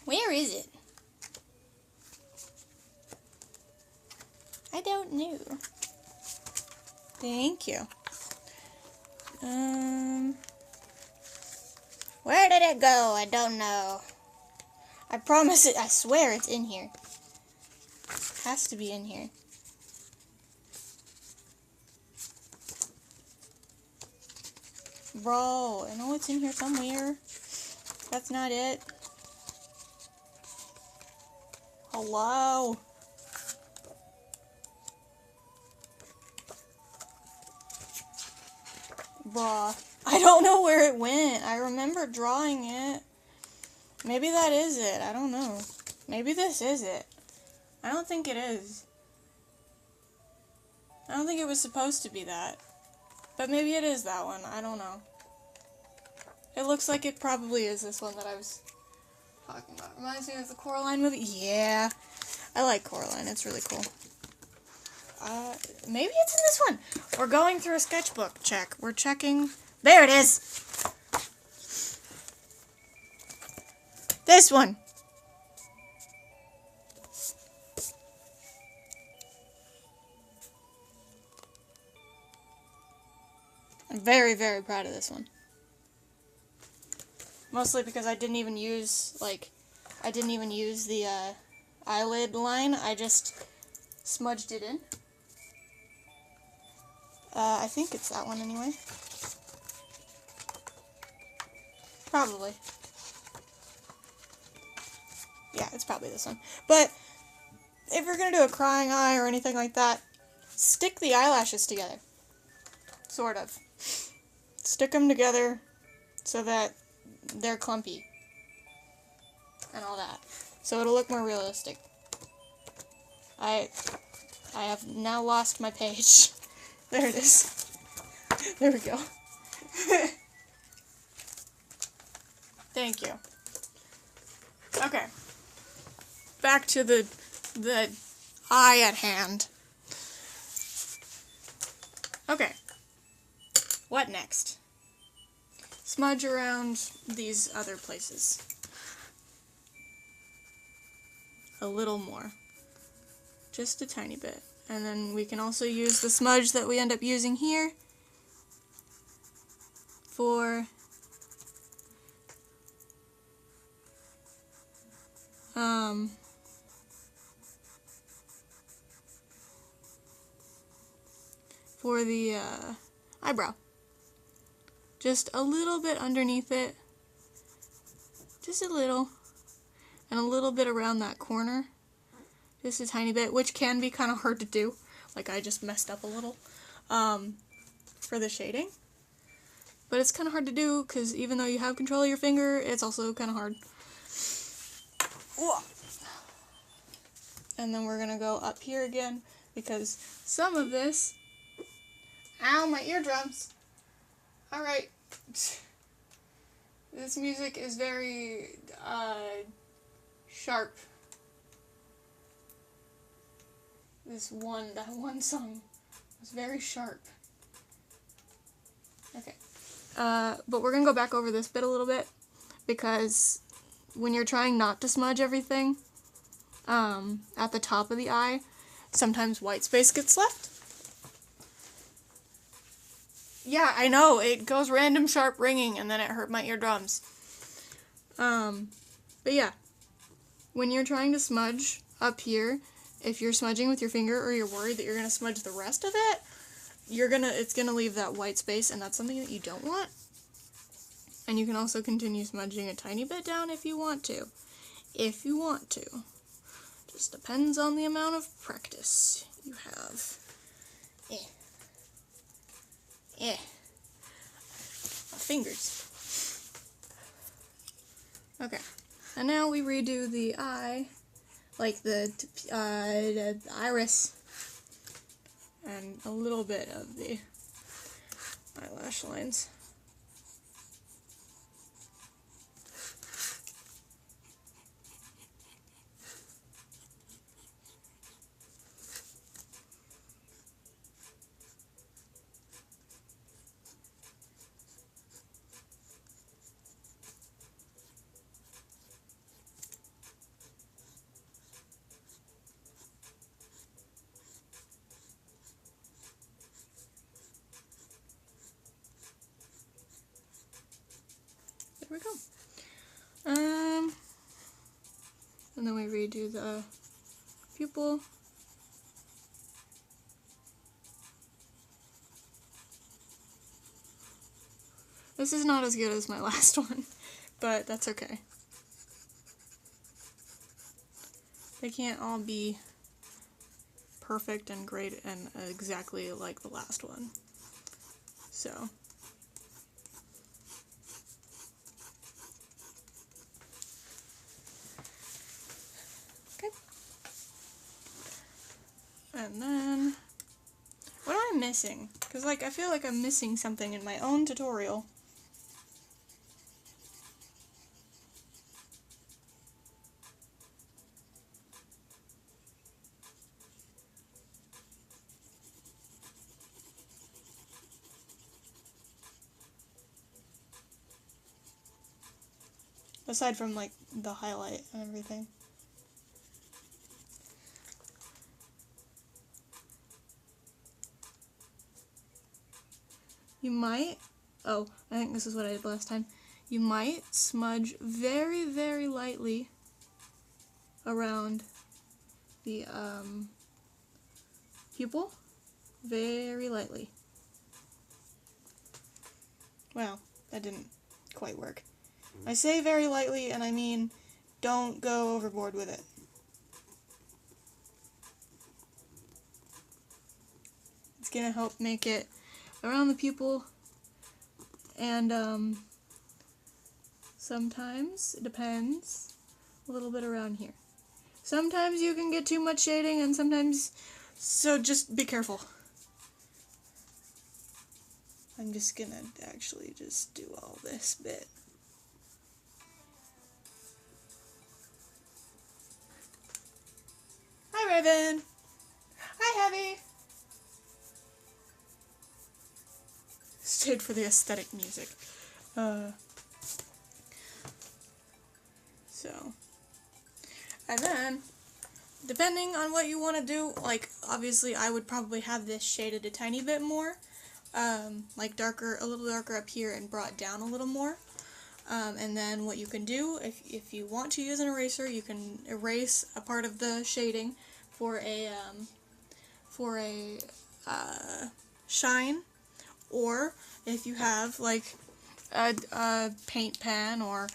Where is it? I don't know. Thank you. Where did it go? I don't know. I promise it. I swear it's in here. Has to be in here. Bro, I know it's in here somewhere. That's not it. Hello? Bruh. I don't know where it went. I remember drawing it. Maybe that is it. I don't know. Maybe this is it. I don't think it is. I don't think it was supposed to be that. But maybe it is that one. I don't know. It looks like it probably is this one that I was talking about. Reminds me of the Coraline movie. Yeah. I like Coraline. It's really cool. Maybe it's in this one. We're going through a sketchbook check. We're checking. There it is. This one. I'm very, very proud of this one. Mostly because I didn't even use, the eyelid line. I just smudged it in. I think it's that one anyway. Probably. Yeah, it's probably this one. But if you're going to do a crying eye or anything like that, stick the eyelashes together. Sort of. Stick them together so that they're clumpy. And all that. So it'll look more realistic. I have now lost my page. There it is. There we go. Thank you. Okay. Back to the eye at hand. Okay. What next? Smudge around these other places. A little more. Just a tiny bit. And then we can also use the smudge that we end up using here for the eyebrow. Just a little bit underneath it. Just a little. And a little bit around that corner. Just a tiny bit, which can be kind of hard to do. Like I just messed up a little for the shading. But it's kind of hard to do because even though you have control of your finger, it's also kind of hard. And then we're going to go up here again because some of this... Ow, my eardrums! Alright. This music is very sharp. That one song was very sharp. Okay. But we're gonna go back over this bit a little bit because when you're trying not to smudge everything at the top of the eye, sometimes white space gets left. Yeah, I know, it goes random sharp ringing and then it hurt my eardrums. But yeah, when you're trying to smudge up here, if you're smudging with your finger or you're worried that you're going to smudge the rest of it, it's going to leave that white space, and that's something that you don't want. And you can also continue smudging a tiny bit down if you want to. If you want to. Just depends on the amount of practice you have. My fingers. Okay. And now we redo the eye. Like the iris and a little bit of the eyelash lines. There we go. And then we redo the pupil. This is not as good as my last one, but that's okay. They can't all be perfect and great and exactly like the last one. So, And then, what am I missing? Because, like, I feel like I'm missing something in my own tutorial. Aside from, like, the highlight and everything. You might, oh, I think this is what I did last time. You might smudge very, very lightly around the pupil. Very lightly. Well, that didn't quite work. I say very lightly, and I mean don't go overboard with it. It's gonna help make it around the pupil, and sometimes, it depends, a little bit around here. Sometimes you can get too much shading, and sometimes, so just be careful. I'm just gonna actually just do all this bit. Hi, Raven! Hi, Heavy! Stayed for the aesthetic music. So, and then, depending on what you want to do, like, obviously I would probably have this shaded a tiny bit more, like darker, a little darker up here and brought down a little more. And then what you can do, if you want to use an eraser, you can erase a part of the shading for a shine, or if you have like a paint pen or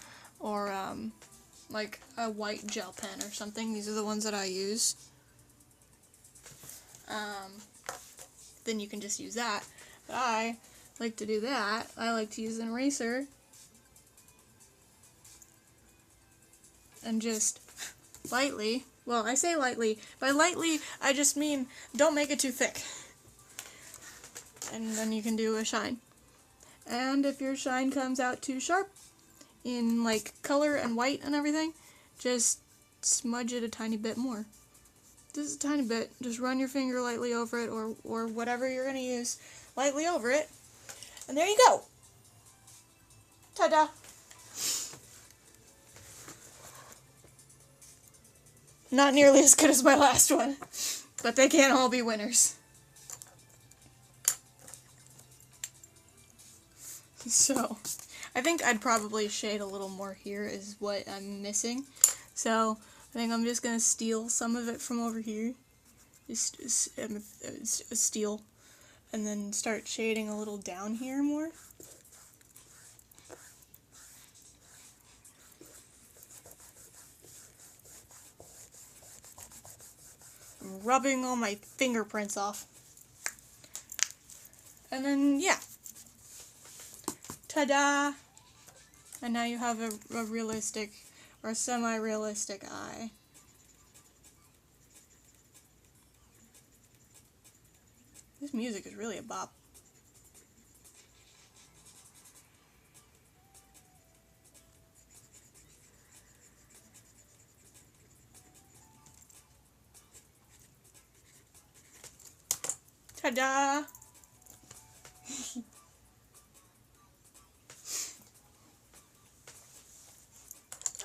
like a white gel pen or something. These are the ones that I use. Then you can just use that. But I like to do that. I like to use an eraser and just lightly, well, I say lightly. By lightly, I just mean don't make it too thick. And then you can do a shine. And if your shine comes out too sharp in like color and white and everything, just smudge it a tiny bit more. Just a tiny bit. Just run your finger lightly over it, or whatever you're going to use, lightly over it. And there you go! Ta-da! Not nearly as good as my last one, but they can't all be winners. So, I think I'd probably shade a little more here is what I'm missing. So, I think I'm just going to steal some of it from over here. Just steal. And then start shading a little down here more. I'm rubbing all my fingerprints off. And then, yeah. Ta-da! And now you have a realistic or semi-realistic eye. This music is really a bop. Ta-da!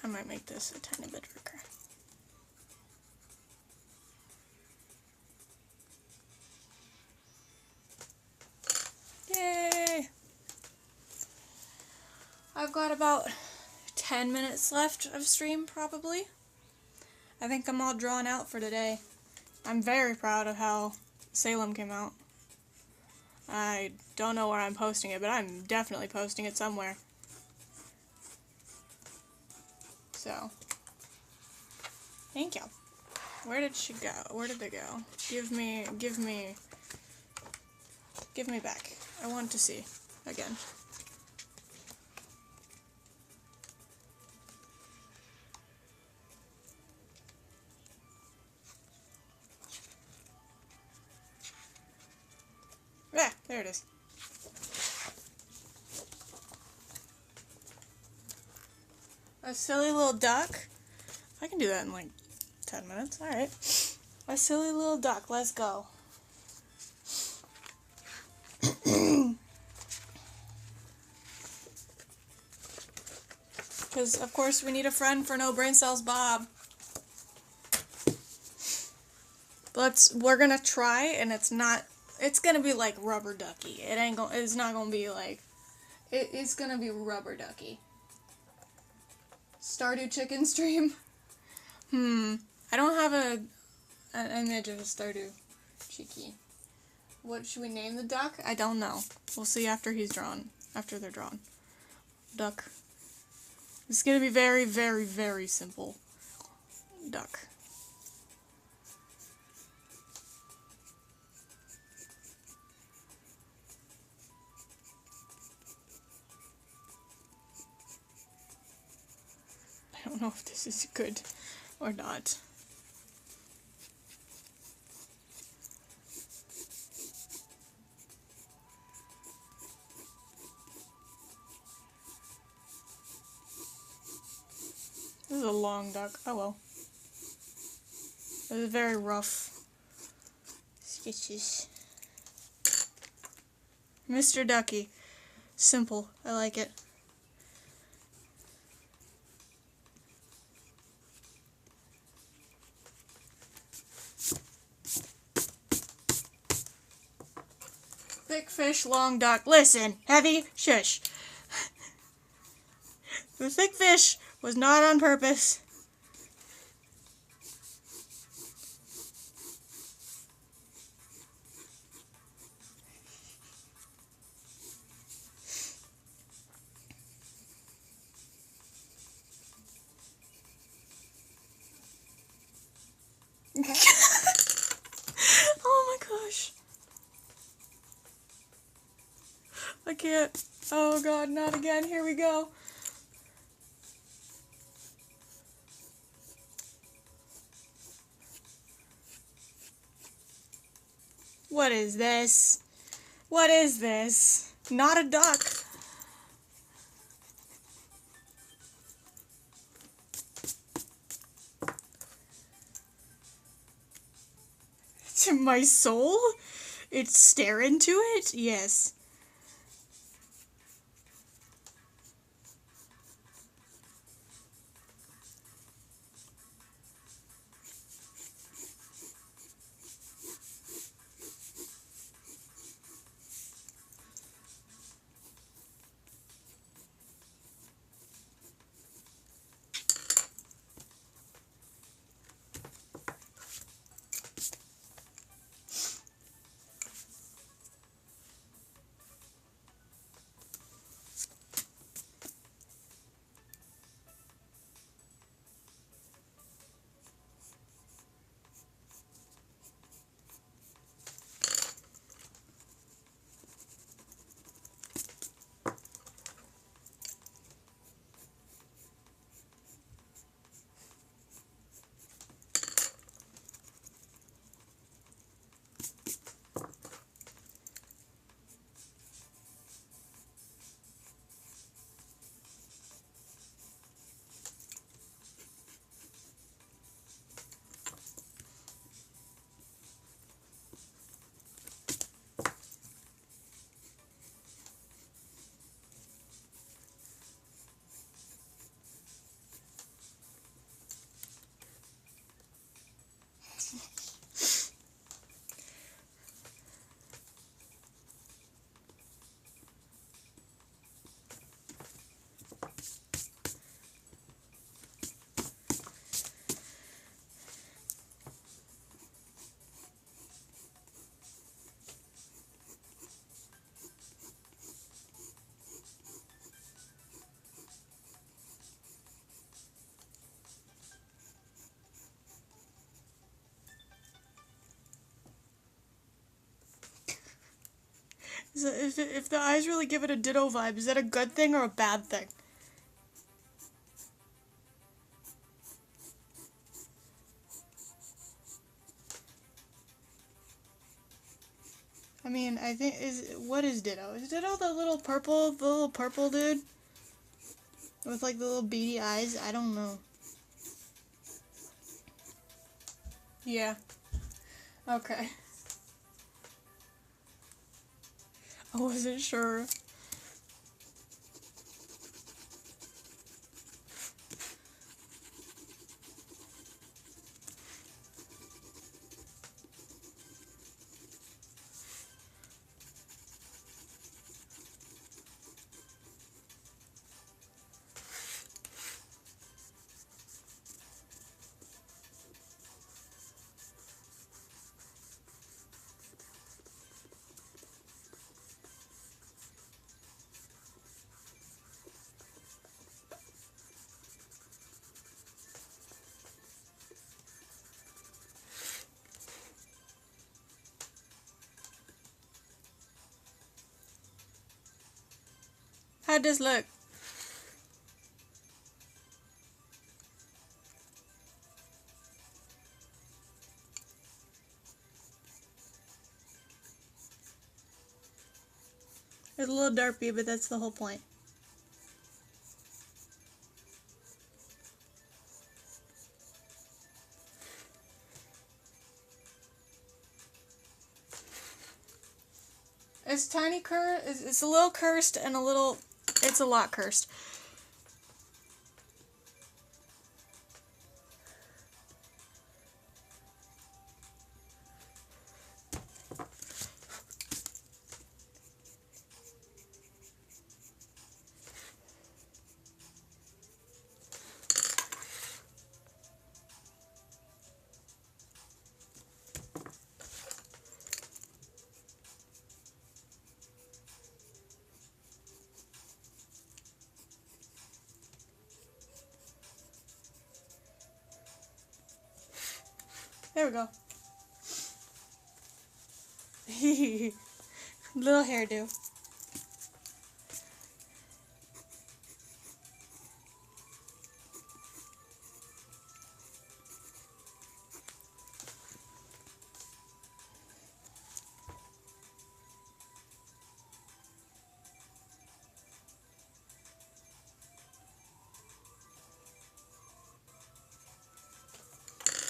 I might make this a tiny bit darker. Yay! I've got about 10 minutes left of stream, probably. I think I'm all drawn out for today. I'm very proud of how Salem came out. I don't know where I'm posting it, but I'm definitely posting it somewhere. So, thank you. Where did she go? Where did they go? Give me back. I want to see again. Yeah, there it is. A silly little duck. I can do that in like 10 minutes. Alright. A silly little duck. Let's go. Because, of course, we need a friend for No Brain Cells Bob. We're gonna try, and it's gonna be like rubber ducky. It's not gonna be like, it's gonna be rubber ducky. Stardew chicken stream. I don't have an image of a Stardew cheeky. What should we name the duck? I don't know. We'll see after they're drawn. Duck. It's gonna be very, very, very simple. Duck. I don't know if this is good or not. This is a long duck. Oh well. This is very rough sketches. Mr. Ducky. Simple. I like it. Thick fish, long duck. Listen, heavy, shush. The thick fish was not on purpose. Oh my gosh. I can't. Oh god, not again. Here we go. What is this? What is this? Not a duck. To my soul? It's stare into it? Yes. If the eyes really give it a Ditto vibe, is that a good thing or a bad thing? I mean, I think what is Ditto? Is Ditto the little purple dude? With like the little beady eyes? I don't know. Yeah. Okay. I wasn't sure. How'd this look? It's a little derpy, but that's the whole point. It's tiny it's a little cursed and it's a lot cursed. There we go. Little hairdo.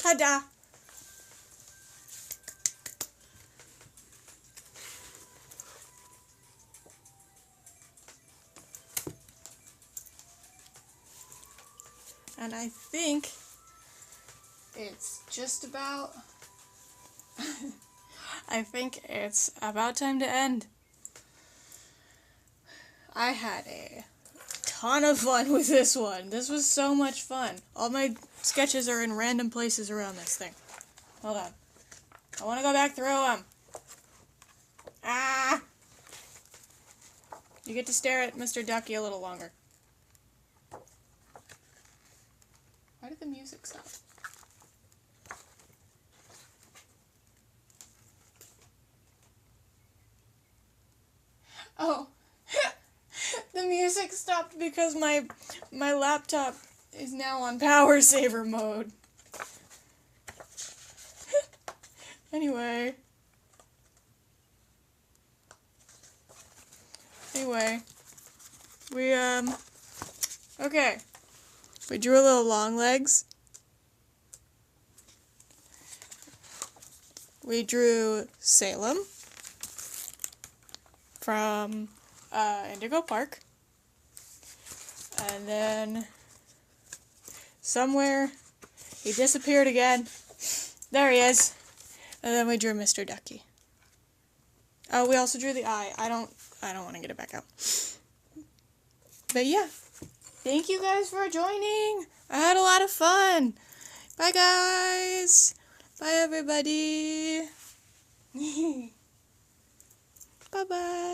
Ta-da! And I think it's just about... I think it's about time to end. I had a ton of fun with this one. This was so much fun. All my sketches are in random places around this thing. Hold on. I want to go back through them. Ah! You get to stare at Mr. Ducky a little longer. Why did the music stop? Oh. The music stopped because my laptop is now on power saver mode. Anyway, okay. We drew a little long legs. We drew Salem from Indigo Park. And then somewhere he disappeared again. There he is. And then we drew Mr. Ducky. Oh, we also drew the eye. I don't want to get it back out. But yeah. Thank you guys for joining. I had a lot of fun. Bye guys. Bye everybody. Bye bye.